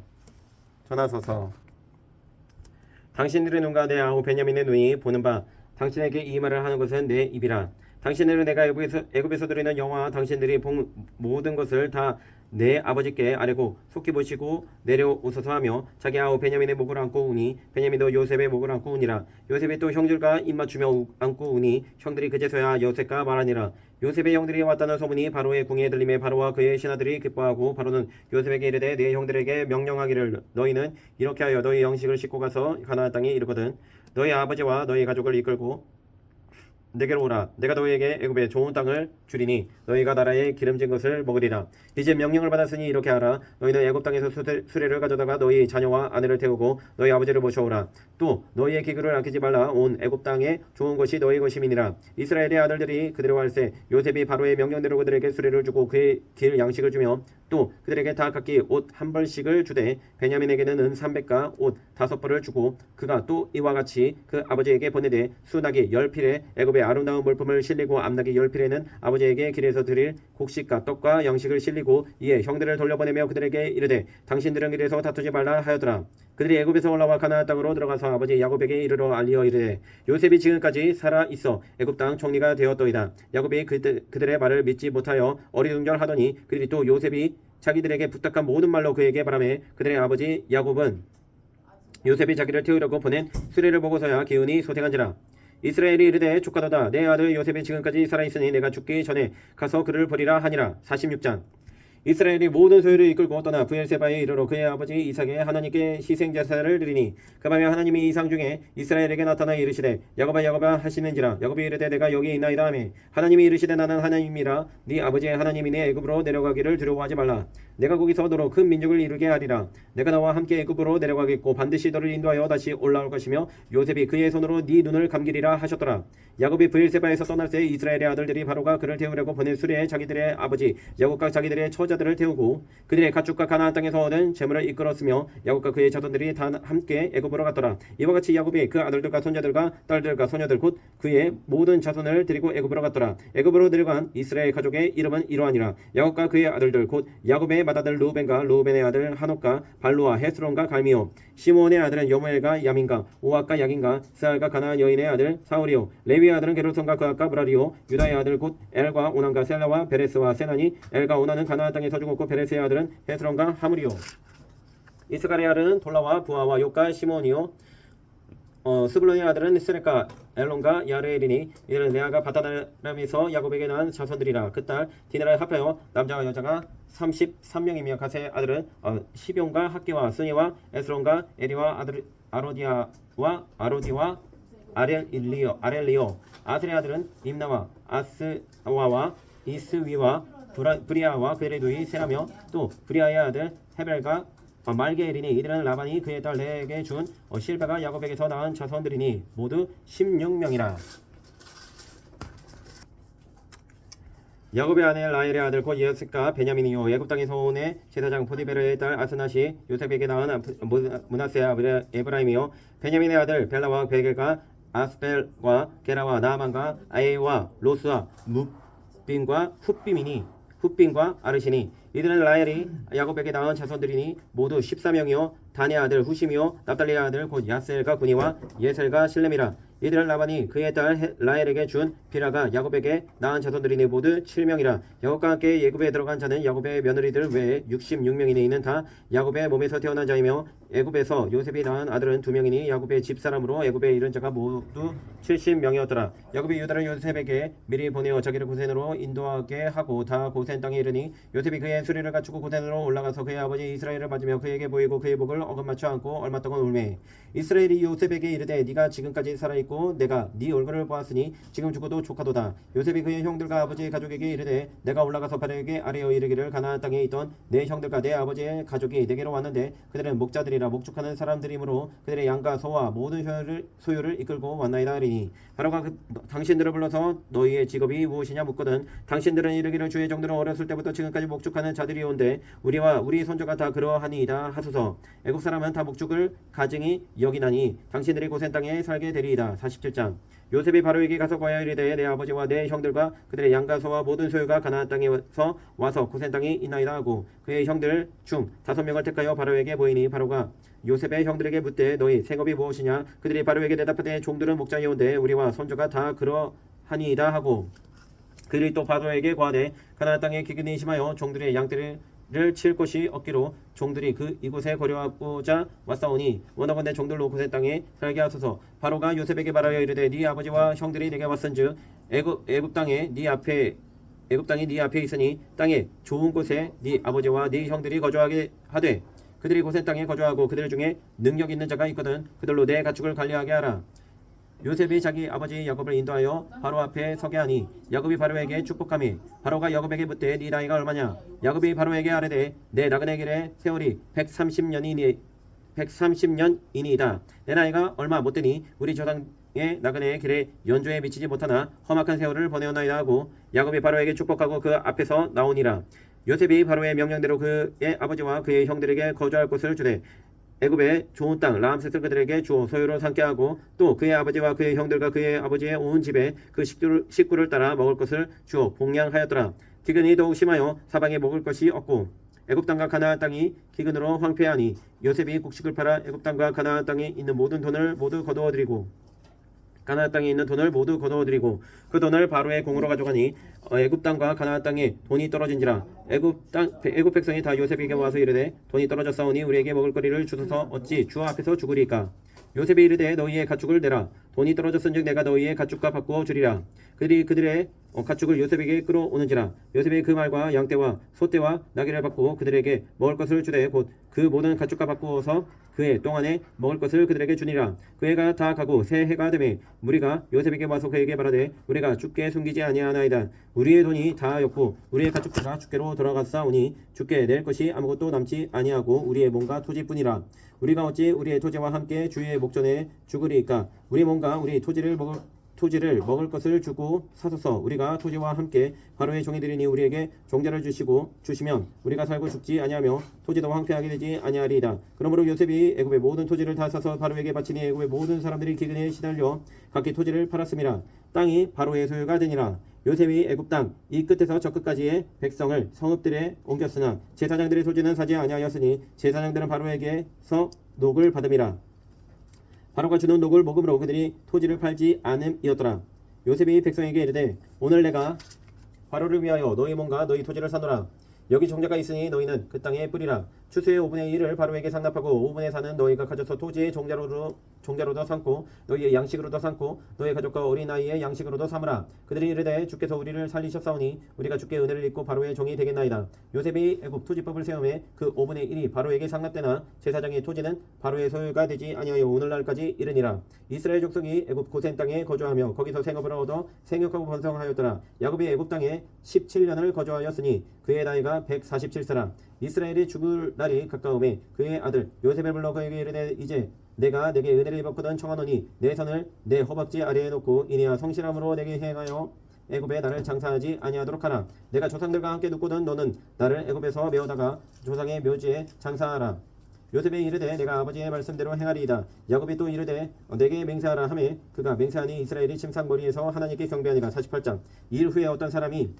당신들의 눈과 내 아우 베냐민의 눈이 보는 바 당신에게 이 말을 하는 것은 내 입이라. 당신들은 내가 애굽에서 드리는 영화와 당신들이 본 모든 것을 다 내 아버지께 아뢰고 속히 보시고 내려오소서 하며 자기 아우 베냐민의 목을 안고 우니 베냐민도 요셉의 목을 안고 우니라. 요셉이 또 형들과 입맞추며 안고 우니 형들이 그제서야 요셉과 말하니라. 요셉의 형들이 왔다는 소문이 바로의 궁에 들림에 바로와 그의 신하들이 기뻐하고 바로는 요셉에게 이르되 네 형들에게 명령하기를 너희는 이렇게 하여 너희 양식을 싣고 가서 가나안 땅에 이르거든 너희 아버지와 너희 가족을 이끌고 내게로 오라. 내가 너희에게 애굽의 좋은 땅을 주리니 너희가 나라의 기름진 것을 먹으리라. 이제 명령을 받았으니 이렇게 하라. 너희는 애굽 땅에서 수레를 가져다가 너희 자녀와 아내를 태우고 너희 아버지를 모셔오라. 또 너희의 기근을 아끼지 말라. 온 애굽 땅에 좋은 것이 너희 것임이니라. 이스라엘의 아들들이 그대로 할세 요셉이 바로의 명령대로 그들에게 수레를 주고 그의 길 양식을 주며 또 그들에게 다 각기 옷 한 벌씩을 주되 베냐민에게는 은 300가 옷 5벌을 주고 그가 또 이와 같이 그 아버지에게 보내되 수나기 10필에 애굽의 아름다운 물품을 실리고 암나기 10필에는 아버지에게 길에서 드릴 곡식과 떡과 양식을 실리고 이에 형들을 돌려보내며 그들에게 이르되 당신들은 길에서 다투지 말라 하였더라. 그들이 애굽에서 올라와 가나안 땅으로 들어가서 아버지 야곱에게 이르러 알리어 이르되 요셉이 지금까지 살아 있어 애굽 땅 총리가 되었더이다. 야곱이 그들의 말을 믿지 못하여 어리둥절하더니 그들이 또 요셉이 자기들에게 부탁한 모든 말로 그에게 바라매 그들의 아버지 야곱은 요셉이 자기를 태우려고 보낸 수레를 보고서야 기운이 소생한지라. 이스라엘이 이르되 조카도다 내 아들 요셉이 지금까지 살아있으니 내가 죽기 전에 가서 그를 버리라 하니라. 46장. 이스라엘이 모든 소유를 이끌고 떠나 브엘세바에 이르러 그의 아버지 이삭의 하나님께 희생제사를 드리니 그 밤에 하나님이 이상 중에 이스라엘에게 나타나 이르시되 야곱아 야곱아 하시는지라. 야곱이 이르되 내가 여기 있나이다 하며 하나님이 이르시되 나는 하나님이라 네 아버지의 하나님이니 애굽으로 내려가기를 두려워하지 말라. 내가 거기서 너로 큰 민족을 이루게 하리라. 내가 너와 함께 애굽으로 내려가겠고 반드시 너를 인도하여 다시 올라올 것이며 요셉이 그의 손으로 네 눈을 감기리라 하셨더라. 야곱이 브엘세바에서 떠날 때 이스라엘의 아들들이 바로가 그를 태우려고 보낸 수레에 자기들의 아버지 야곱과 자기들의 처자들을 태우고 그들의 가축과 가나안 땅에서 얻은 재물을 이끌었으며 야곱과 그의 자손들이 다 함께 애굽으로 갔더라. 이와 같이 야곱이 그 아들들과 손자들과 딸들과 소녀들 곧 그의 모든 자손을 데리고 애굽으로 갔더라. 애굽으로 내려간 이스라엘 가족의 이름은 이러하니라. 야곱과 그의 아들들 곧 야곱의 맏아들 루벤과 루벤의 아들 하녹과 발루와 헤스론과 갈미오 시므온의 아들은 여무엘과 야민과 오악과 야긴과 스알과 가나안 여인의 아들 사울이요 레위의 아들은 게르손과 그악과 브라리오 유다의 아들 곧 엘과 오난과 셀라와 베레스와 세나니 엘과 오난은 가나안 땅에 서중없고 베레스의 아들은 헤스론과 하물이요 이스갈의 아들은 돌라와 부하와 욕과 시몬이요 스불론의 아들은 스렉과 엘론과 야레엘이니 이들은 레아가 바다나람에서 야곱에게 낳은 자손들이라. 그 딸 디나를 합하여 남자와 여자가 33명이며 가세의 아들은 시병과 학기와 스니와 에스론과 에리와 아로디와 아렐리오 아셀의 아들은 임나와 아스와와 이스위와 브리아와 그의 누이 세라며 또 브리아의 아들 헤벨과 말게엘이니 이들은 라반이 그의 딸 레에게 준 실바가 야곱에게서 낳은 자손들이니 모두 16명이라. 야곱의 아내 라헬의 아들 곧 예스가 베냐민이요 애굽 땅에서 온 제사장 포디베르의 딸 아스낫이 요셉에게 낳은 므낫세 에브라임이요 베냐민의 아들 벨라와 베겔과 아스벨과 게라와 나아만과 아에와 로스와 뭇빔과 훗빔과 아르시니 이들은 라헬이 야곱에게 낳은 자손들이니 모두 14명이요 단의 아들 후심이요 납달리의 아들 곧 야셀과 군이와 예셀과 실렘이라. 이들은 라반이 그의 딸 라헬에게 준 비라가 야곱에게 낳은 자손들이니 모두 7명이라. 야곱과 함께 애굽에 들어간 자는 야곱의 며느리들 외에 66명이니 이는 다 야곱의 몸에서 태어난 자이며 애굽에서 요셉이 낳은 아들은 2명이니 야곱의 집사람으로 애굽에 이른 자가 모두 70명이었더라. 야곱이 유다를 요셉에게 미리 보내어 자기를 고센으로 인도하게 하고 다 고센 땅에 이르니 요셉이 그의 수리를 갖추고 고센으로 올라가서 그의 아버지 이스라엘을 맞으며 그에게 보이고 그의 목을 어긋맞춰 안고 얼마 동안 울매 이스라엘이 요셉에게 이르되 네가 지금까지 살아있고 내가 네 얼굴을 보았으니 지금 죽어도 조카도다. 요셉이 그의 형들과 아버지의 가족에게 이르되 내가 올라가서 바로에게 아뢰어 이르기를 가나안 땅에 있던 내 형들과 내 아버지의 가족이 내게로 왔는데 그들은 목자들이라 아니라 목축하는 사람들이므로 그들의 양과 소와 모든 소유를 이끌고 왔나이다 하리니 바로가 당신들을 불러서 너희의 직업이 무엇이냐 묻거든 당신들은 이르기를 주의 종들은 어렸을 때부터 지금까지 목축하는 자들이온데 우리와 우리 손자가 다 그러하니이다 하소서. 애국 사람은 다 목축을 가증히 여기나니 당신들이 고센 땅에 살게 되리이다. 47장. 요셉이 바로에게 가서 고하여 이르되 내 아버지와 내 형들과 그들의 양과 소와 모든 소유가 가나안 땅에서 와서 고센 땅에 있나이다 하고 그의 형들 중 5명을 택하여 바로에게 보이니 바로가 요셉의 형들에게 묻되 너희 생업이 무엇이냐 그들이 바로에게 대답하되 종들은 목자이온데 우리와 손자가 다 그러하니이다 하고 그들이 또 바로에게 고하되 가나안 땅에 기근이 심하여 종들의 양떼를 칠 곳이 없기로 종들이 이곳에 거류하고자 왔사오니 원하건대 종들로 고센 땅에 살게 하소서. 바로가 요셉에게 말하여 이르되 네 아버지와 형들이 내게 왔은즉 애굽 땅이 네 앞에 있으니 땅에 좋은 곳에 네 아버지와 네 형들이 거주하게 하되 그들이 고센 땅에 거주하고 그들 중에 능력 있는 자가 있거든 그들로 내 가축을 관리하게 하라. 요셉이 자기 아버지 야곱을 인도하여 바로 앞에 서게 하니 야곱이 바로에게 축복하며 바로가 야곱에게 묻되 네 나이가 얼마냐 야곱이 바로에게 아뢰되 내 나그네 길의 세월이 130년이니이다 내 나이가 얼마 못되니 우리 조상의 나그네의 길에 연조에 미치지 못하나 험악한 세월을 보내었나이다 하고 야곱이 바로에게 축복하고 그 앞에서 나오니라. 요셉이 바로의 명령대로 그의 아버지와 그의 형들에게 거주할 곳을 주되 애굽의 좋은 땅 라암셋을 그들에게 주어 소유로 삼게 하고 또 그의 아버지와 그의 형들과 그의 아버지의 온 집에 그 식구를 따라 먹을 것을 주어 봉양하였더라. 기근이 더욱 심하여 사방에 먹을 것이 없고 애굽 땅과 가나안 땅이 기근으로 황폐하니 요셉이 곡식을 팔아 애굽 땅과 가나안 땅에 있는 모든 돈을 모두 거두어들이고 가나안 땅에 있는 돈을 모두 거두어들이고 그 돈을 바로의 공으로 가져가니 애굽 땅과 가나안 땅에 돈이 떨어진지라 애굽 백성이 다 요셉에게 와서 이르되 돈이 떨어졌사오니 우리에게 먹을 거리를 주소서 어찌 주 앞에서 죽으리까. 요셉이 이르되 너희의 가축을 내라. 돈이 떨어졌은즉 내가 너희의 가축과 바꾸어 주리라. 그들이 그들의 가축을 요셉에게 끌어오는지라. 요셉이 그 말과 양떼와 소떼와 나귀를 받고 그들에게 먹을 것을 주되 곧 그 모든 가축과 바꾸어서 그해 동안에 먹을 것을 그들에게 주니라. 그 해가 다 가고 새 해가 되매 무리가 요셉에게 와서 그에게 말하되 우리가 주께 숨기지 아니하나이다. 우리의 돈이 다였고 우리의 가축들가 주께로 돌아갔사오니 주께 낼 것이 아무것도 남지 아니하고 우리의 몸과 토지뿐이라. 우리가 어찌 우리의 토지와 함께 주의 목전에 죽으리이까. 우리 몸과 우리 토지를 먹을 것을 주고 사소서. 우리가 토지와 함께 바로의 종이 되리니 우리에게 종자를 주시면 우리가 살고 죽지 아니하며 토지도 황폐하게 되지 아니하리이다. 그러므로 요셉이 애굽의 모든 토지를 다 사서 바로에게 바치니 애굽의 모든 사람들이 기근에 시달려 각기 토지를 팔았음이라. 땅이 바로의 소유가 되니라. 요셉이 애굽 땅 이 끝에서 저 끝까지의 백성을 성읍들에 옮겼으나 제사장들의 토지는 사지 아니하였으니 제사장들은 바로에게서 녹을 받음이라. 바로가 주는 녹을 먹음으로 그들이 토지를 팔지 않음이었더라. 요셉이 백성에게 이르되 오늘 내가 바로를 위하여 너희 몸과 너희 토지를 사노라. 여기 종자가 있으니 너희는 그 땅에 뿌리라. 추수의 5분의 1을 바로에게 상납하고 5분의 4는 너희가 가져서 토지의 종자로도 삼고 너희의 양식으로도 삼고 너희 가족과 어린아이의 양식으로도 삼으라. 그들이 이르되 주께서 우리를 살리셨사오니 우리가 주께 은혜를 입고 바로의 종이 되겠나이다. 요셉이 애굽 토지법을 세우매 그 5분의 1이 바로에게 상납되나 제사장의 토지는 바로의 소유가 되지 아니하여 오늘날까지 이르니라. 이스라엘 족속이 애굽 고센 땅에 거주하며 거기서 생업을 얻어 생육하고 번성하였더라. 야곱이 애굽 땅에 17년을 거주하였으니 그의 나이가 147세라. 이스라엘이 죽을 날이 가까우매 그의 아들 요셉을 불러 그에게 이르되 이제 내가 내게 은혜를 입었거든 청하노니 내 손을 내 허벅지 아래에 놓고 이내야 성실함으로 내게 행하여 애굽에 나를 장사하지 아니하도록 하라. 내가 조상들과 함께 눕거든 너는 나를 애굽에서 메어다가 조상의 묘지에 장사하라. 요셉이 이르되 내가 아버지의 말씀대로 행하리이다. 야곱이 또 이르되 내게 맹세하라 하매 그가 맹세하니 이스라엘이 침상머리에서 하나님께 경배하니라. 48장. 일 후에 어떤 사람이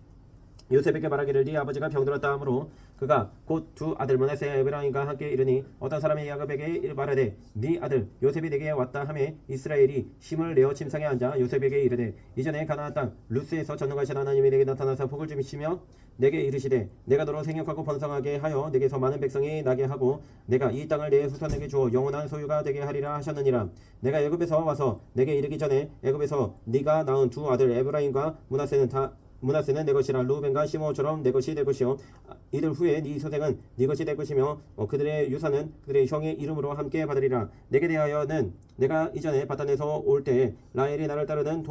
요셉에게 말하기를 네 아버지가 병들었다 하므로 그가 곧 두 아들 므낫세 에브라임과 함께 이르니 어떤 사람이 야곱에게 말하되 네 아들 요셉이 내게 왔다 하매 이스라엘이 힘을 내어 침상에 앉아 요셉에게 이르되 이전에 가나안 땅 루스에서 전능하신 하나님이 내게 나타나서 복을 주시며 내게 이르시되 내가 너로 생육하고 번성하게 하여 내게서 많은 백성이 나게 하고 내가 이 땅을 내 후손에게 주어 영원한 소유가 되게 하리라 하셨느니라. 내가 애굽에서 와서 내게 이르기 전에 애굽에서 네가 낳은 두 아들 에브라임과 므낫세는 내 것이라. 루벤과 시므온처럼 내 것이 될 것이요 이들 후에 네 소생은 네 것이 될 것이며 그들의 유산은 그들의 형의 이름으로 함께 받으리라. 내게 대하여는 내가 이전에 바단에서 올 때에 라헬이 나를 따르는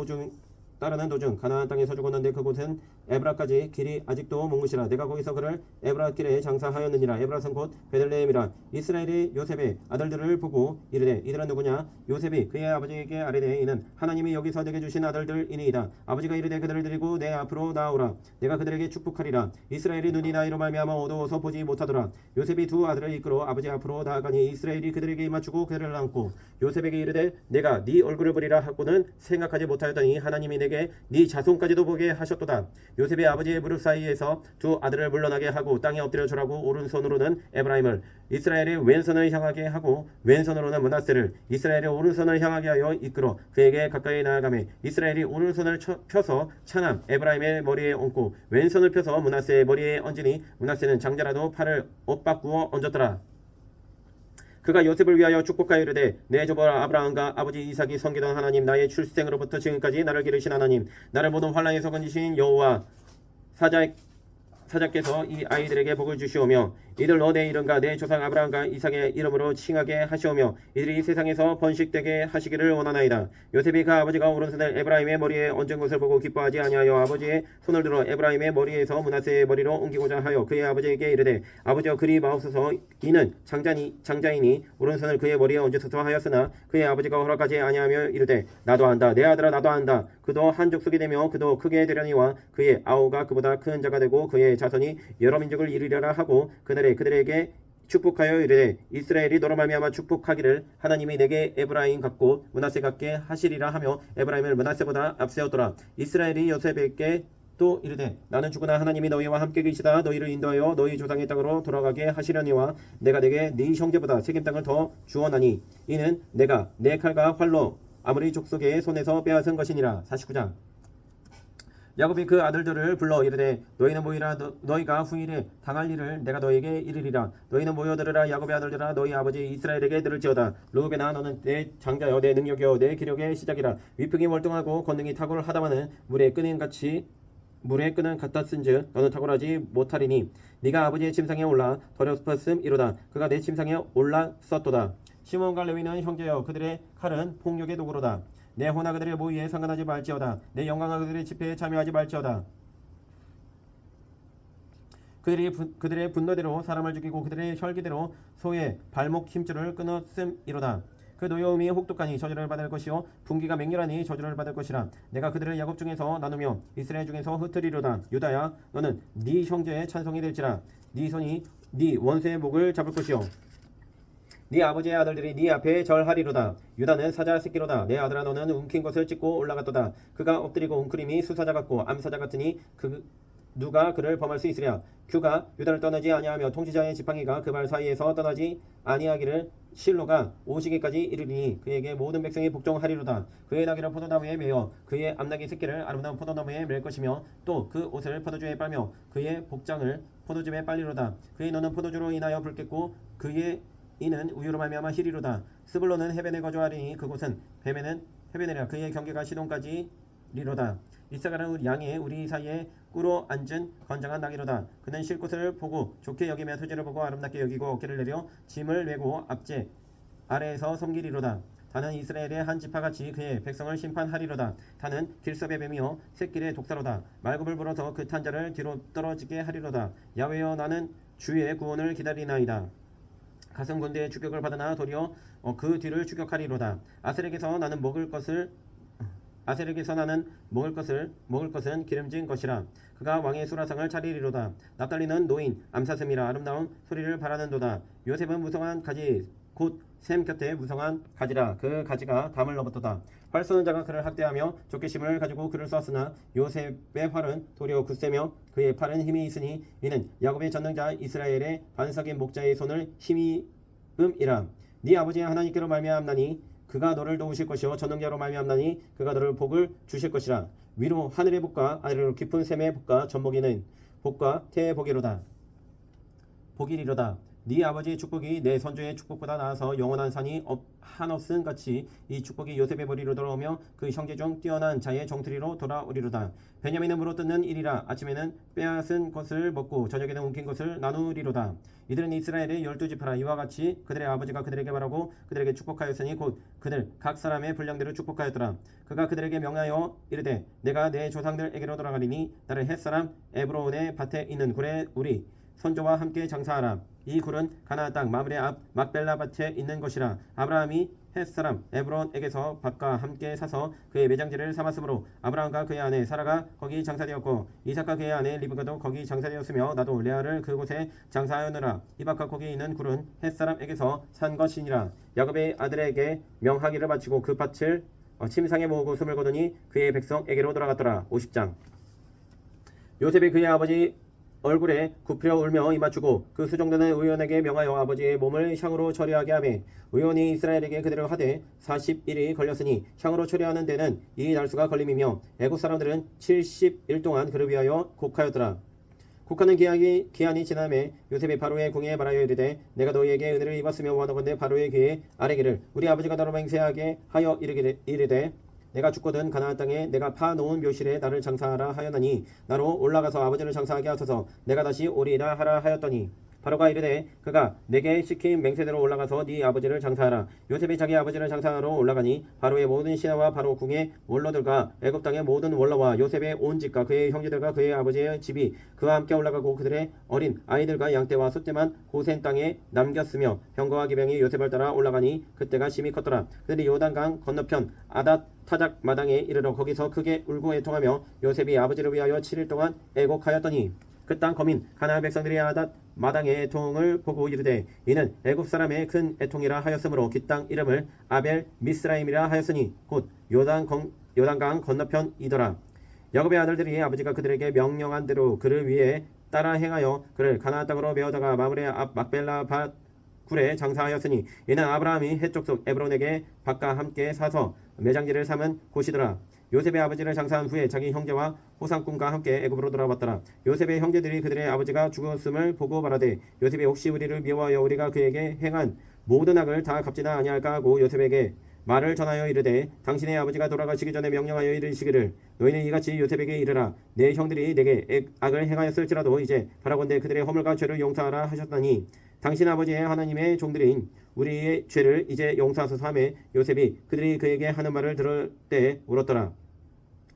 따르는 도중 가나안 땅에서 죽었는데 그곳은 에브라까지 길이 아직도 몽무시라. 내가 거기서 그를 에브라 길에 장사하였느니라. 에브라는 곧 베들레헴이라. 이스라엘이 요셉의 아들들을 보고 이르되 이들은 누구냐? 요셉이 그의 아버지에게 아뢰되 이는 하나님이 여기서 내게 주신 아들들이니이다. 아버지가 이르되 그들을 데리고 내 앞으로 나오라. 내가 그들에게 축복하리라. 이스라엘이 눈이 나이로 말미암아 어두워서 보지 못하더라. 요셉이 두 아들을 이끌어 아버지 앞으로 나아가니 이스라엘이 그들에게 맞추고 그들을 안고 요셉에게 이르되 내가 네 얼굴을 보리라 하고는 생각하지 못하였더니 하나님이 내게 네 자손까지도 보게 하셨도다. 요셉의 아버지의 무릎 사이에서 두 아들을 물러나게 하고 땅에 엎드려 절하고 오른손으로는 에브라임을 이스라엘의 왼손을 향하게 하고 왼손으로는 므낫세를 이스라엘의 오른손을 향하게 하여 이끌어 그에게 가까이 나아가매 이스라엘이 오른손을 펴서 차남 에브라임의 머리에 얹고 왼손을 펴서 므낫세의 머리에 얹으니 므낫세는 장자라도 팔을 엇바꾸어 얹었더라. 그가 요셉을 위하여 축복하여 이르되 내 조부 아브라함과 아버지 이삭이 섬기던 하나님 나의 출생으로부터 지금까지 나를 기르신 하나님 나를 모든 환난에서 건지신 여호와 사자께서 이 아이들에게 복을 주시오며 이들로 내 이름과 내 조상 아브라함과 이삭의 이름으로 칭하게 하시오며 이들이 세상에서 번식되게 하시기를 원하나이다. 요셉이 그 아버지가 오른손을 에브라임의 머리에 얹은 것을 보고 기뻐하지 아니하여 아버지의 손을 들어 에브라임의 머리에서 므낫세의 머리로 옮기고자 하여 그의 아버지에게 이르되 아버지여 그리 마옵소서 이는 장자이니 오른손을 그의 머리에 얹으소서 하였으나 그의 아버지가 허락하지 아니하며 이르되 나도 안다 내 아들아 나도 안다. 그도 한 족속이 되며 그도 크게 되려니와 그의 아우가 그보다 큰 자가 되고 그의 자손이 여러 민족을 이루리라 하고 그들에게 축복하여 이르되 이스라엘이 너로 말미암아 축복하기를 하나님이 내게 에브라임 같고 므낫세 같게 하시리라 하며 에브라임을 므낫세보다 앞세웠더라. 이스라엘이 요셉에게 또 이르되 나는 죽으나 하나님이 너희와 함께 계시다. 너희를 인도하여 너희 조상의 땅으로 돌아가게 하시려니와 내가 내게 네 형제보다 세겜 땅을 더 주었나니 이는 내가 내 칼과 활로 아무리 족속의 손에서 빼앗은 것이니라. 49장 야곱이 그 아들들을 불러 이르되 너희는 모이라. 너희가 후일에 당할 일을 내가 너희에게 이르리라. 너희는 모여들으라. 야곱의 아들들아 너희 아버지 이스라엘에게 들을지어다. 루벤아 너는 내 장자여 내 능력이여 내 기력의 시작이라. 위풍이 월등하고 권능이 탁월하다마는 물의 끈은 같았은즉 너는 탁월하지 못하리니 네가 아버지의 침상에 올라 더럽혔음 이로다. 그가 내 침상에 올랐었도다. 시몬과 레위는 형제여 그들의 칼은 폭력의 도구로다. 내 호나 그들의 모의에 상관하지 말지어다. 내 영광과 그들의 집회에 참여하지 말지어다. 그들의 분노대로 사람을 죽이고 그들의 혈기대로 소의 발목 힘줄을 끊었음이로다. 그 노여움이 혹독하니 저주를 받을 것이요 분기가 맹렬하니 저주를 받을 것이라. 내가 그들을 야곱 중에서 나누며 이스라엘 중에서 흩으리로다. 유다야 너는 네 형제의 찬송이 될지라. 네 손이 네 원수의 목을 잡을 것이요 네 아버지의 아들들이 네 앞에 절하리로다. 유다는 사자 새끼로다. 내 아들아 너는 움킨 것을 찢고 올라갔도다. 그가 엎드리고 웅크림이 수사자 같고 암사자 같으니 누가 그를 범할 수 있으랴. 규가 유다를 떠나지 아니하며 통치자의 지팡이가 그 발 사이에서 떠나지 아니하기를 실로가 오시기까지 이르리니 그에게 모든 백성이 복종하리로다. 그의 나귀를 포도나무에 매어 그의 암나귀 새끼를 아름다운 포도나무에 맬 것이며 또 그 옷을 포도주에 빨며 그의 복장을 포도즙에 빨리로다. 그의 너는 포도주로 인하여 붉겠고 그의 이는 우유로 말미암아 희리로다. 스불론은 해변에 거주하리니 그곳은 뱀에는 해변이라. 그의 경계가 시돈까지리로다. 이사가는 양의 우리 사이에 꿇어 앉은 건장한 나귀로다. 그는 쉴 곳을 보고 좋게 여기며 토지를 보고 아름답게 여기고 어깨를 내려 짐을 메고 앞제 아래에서 섬기리로다. 다는 이스라엘의 한 지파같이 그의 백성을 심판하리로다. 다는 길섭의 뱀이요 새끼의 독사로다. 말굽을 불어서 그 탄자를 뒤로 떨어지게 하리로다. 야훼여 나는 주의 구원을 기다리나이다. 가슴 군대의 추격을 받으나 도리어 그 뒤를 추격하리로다. 아셀에게서 나는 먹을 것은 기름진 것이라. 그가 왕의 수라상을 차리리로다. 납달리는 노인 암사슴이라 아름다운 소리를 바라는도다. 요셉은 무성한 가지 곧 샘 곁에 무성한 가지라. 그 가지가 담을 넘었도다. 활 쏘는 자가 그를 학대하며 족개심을 가지고 그를 쏘았으나 요셉의 활은 도리어 굳세며 그의 팔은 힘이 있으니 이는 야곱의 전능자 이스라엘의 반석인 목자의 손을 힘이음이라. 네 아버지의 하나님께로 말미암나니 그가 너를 도우실 것이요 전능자로 말미암나니 그가 너를 복을 주실 것이라. 위로 하늘의 복과 아래로 깊은 샘의 복과 젖먹이는 복과 태의 복이로다. 복이리로다. 네 아버지의 축복이 내 선조의 축복보다 나아서 영원한 산이 한없음 같이 이 축복이 요셉의 머리로 돌아오며 그 형제 중 뛰어난 자의 정트리로 돌아오리로다. 베냐민은 물어뜯는 일이라. 아침에는 빼앗은 것을 먹고 저녁에는 움킨 것을 나누리로다. 이들은 이스라엘의 12지파라. 이와 같이 그들의 아버지가 그들에게 말하고 그들에게 축복하였으니 곧 그들 각 사람의 분량대로 축복하였더라. 그가 그들에게 명하여 이르되 내가 내 조상들에게로 돌아가리니 나를 햇사람 에브론의 밭에 있는 굴에 우리 선조와 함께 장사하라. 이 굴은 가나안 땅 마므레 앞 막벨라 밭에 있는 것이라. 아브라함이 햇사람 에브론에게서 밭과 함께 사서 그의 매장지를 삼았으므로 아브라함과 그의 아내 사라가 거기 장사되었고 이삭과 그의 아내 리브가도 거기 장사되었으며 나도 레아를 그곳에 장사하였느라. 이 밭과 거기 있는 굴은 햇사람에게서 산 것이니라. 야곱의 아들에게 명하기를 마치고 그 밭을 침상에 모으고 숨을 거두니 그의 백성에게로 돌아갔더라. 50장. 요셉이 그의 아버지 얼굴에 굽혀 울며 이맞추고 그 수종되는 의원에게 명하여 아버지의 몸을 향으로 처리하게 하매 의원이 이스라엘에게 그대로 하되 40일이 걸렸으니 향으로 처리하는 데는 이 날수가 걸림이며 애국 사람들은 70일 동안 그를 위하여 곡하였더라. 곡하는 기한이 지남에 요셉이 바로의 궁에 말하여 이르되 내가 너희에게 은혜를 입었으며 원하건대 바로의 귀에 아뢰기를 우리 아버지가 나로 맹세하게 하여 이르되 내가 죽거든 가나안 땅에 내가 파놓은 묘실에 나를 장사하라 하였나니 나로 올라가서 아버지를 장사하게 하소서. 내가 다시 오리라 하라 하였더니 바로가 이르되 그가 내게 시킨 맹세대로 올라가서 네 아버지를 장사하라. 요셉이 자기 아버지를 장사하러 올라가니 바로의 모든 신하와 바로 궁의 원로들과 애굽 땅의 모든 원로와 요셉의 온 집과 그의 형제들과 그의 아버지의 집이 그와 함께 올라가고 그들의 어린 아이들과 양떼와 숫대만 고센 땅에 남겼으며 형거와 기병이 요셉을 따라 올라가니 그때가 심히 컸더라. 그들이 요단강 건너편 아닷 타작 마당에 이르러 거기서 크게 울고 애통하며 요셉이 아버지를 위하여 7일 동안 애곡하였더니 그 땅 거민 가나안 백성들이 아닷 마당의 애통을 보고 이르되 이는 애굽 사람의 큰 애통이라 하였으므로 그 땅 이름을 아벨 미스라임이라 하였으니 곧 요단강 건너편이더라. 야곱의 아들들이 아버지가 그들에게 명령한 대로 그를 위해 따라 행하여 그를 가나안 땅으로 메어다가 마므레 앞 막벨라 밭 굴에 장사하였으니 이는 아브라함이 헷 족속 에브론에게 밭과 함께 사서 매장지를 삼은 곳이더라. 요셉의 아버지를 장사한 후에 자기 형제와 호상꾼과 함께 애굽으로 돌아왔더라. 요셉의 형제들이 그들의 아버지가 죽었음을 보고 말하되 요셉이 혹시 우리를 미워하여 우리가 그에게 행한 모든 악을 다 갚지나 아니할까 하고 요셉에게 말을 전하여 이르되 당신의 아버지가 돌아가시기 전에 명령하여 이르시기를 너희는 이같이 요셉에게 이르라. 내 형들이 내게 악을 행하였을지라도 이제 바라건대 그들의 허물과 죄를 용서하라 하셨다니 당신 아버지의 하나님의 종들인 우리의 죄를 이제 용서하소서 하매 요셉이 그들이 그에게 하는 말을 들을 때 울었더라.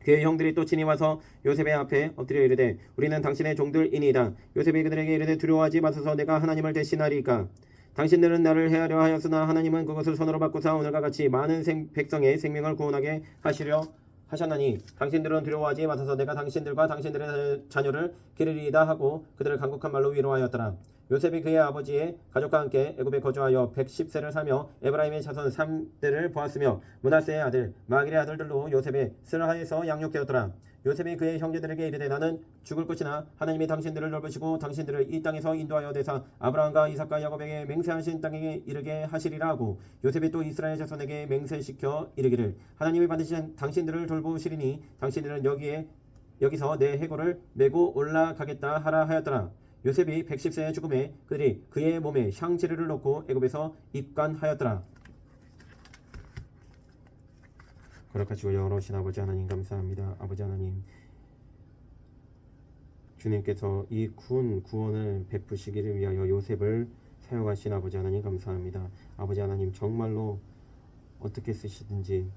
그의 형들이 또 친히 와서 요셉의 앞에 엎드려 이르되 우리는 당신의 종들이니이다. 요셉이 그들에게 이르되 두려워하지 마소서. 내가 하나님을 대신하리이까. 당신들은 나를 해하려 하였으나 하나님은 그것을 손으로 바꾸사 오늘과 같이 많은 백성의 생명을 구원하게 하시려 하셨나니 당신들은 두려워하지 마소서. 내가 당신들과 당신들의 자녀를 기르리이다 하고 그들을 간곡한 말로 위로하였더라. 요셉이 그의 아버지의 가족과 함께 애굽에 거주하여 110세를 살며 에브라임의 자손 3대를 보았으며 므낫세의 아들 마길의 아들들로 요셉의 슬하에서 양육되었더라. 요셉이 그의 형제들에게 이르되 나는 죽을 것이나 하나님이 당신들을 넓으시고 당신들을 이 땅에서 인도하여 내사 아브라함과 이삭과 야곱에게 맹세하신 땅에 이르게 하시리라 하고 요셉이 또 이스라엘 자손에게 맹세시켜 이르기를 하나님이 반드시 당신들을 돌보시리니 당신들은 여기서 내 해골을 메고 올라가겠다 하라 하였더라. 요셉이 110세의 죽음에 그들이 그의 몸에 향지를 놓고 애굽에서 입관하였더라. 거룩하시고 영원하신 아버지 하나님 감사합니다. 아버지 하나님 주님께서 이 구원을 베푸시기를 위하여 요셉을 사용하신 아버지 하나님 감사합니다. 아버지 하나님 정말로 어떻게 쓰시든지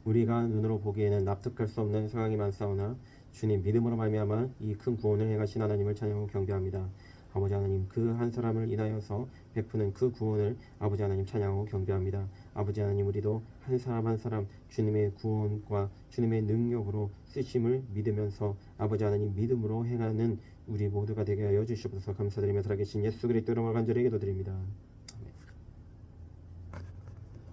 우리가 눈으로 보기에는 납득할 수 없는 상황이 많사오나 주님 믿음으로 말미암아 이 큰 구원을 행하신 하나님을 찬양하고 경배합니다. 아버지 하나님 그 한 사람을 인하여서 베푸는 그 구원을 아버지 하나님 찬양하고 경배합니다. 아버지 하나님 우리도 한 사람 한 사람 주님의 구원과 주님의 능력으로 쓰심을 믿으면서 아버지 하나님 믿음으로 행하는 우리 모두가 되게 하여 주시옵소서. 감사드리며 살아계신 예수 그리스도 이름으로 간절히 기도드립니다.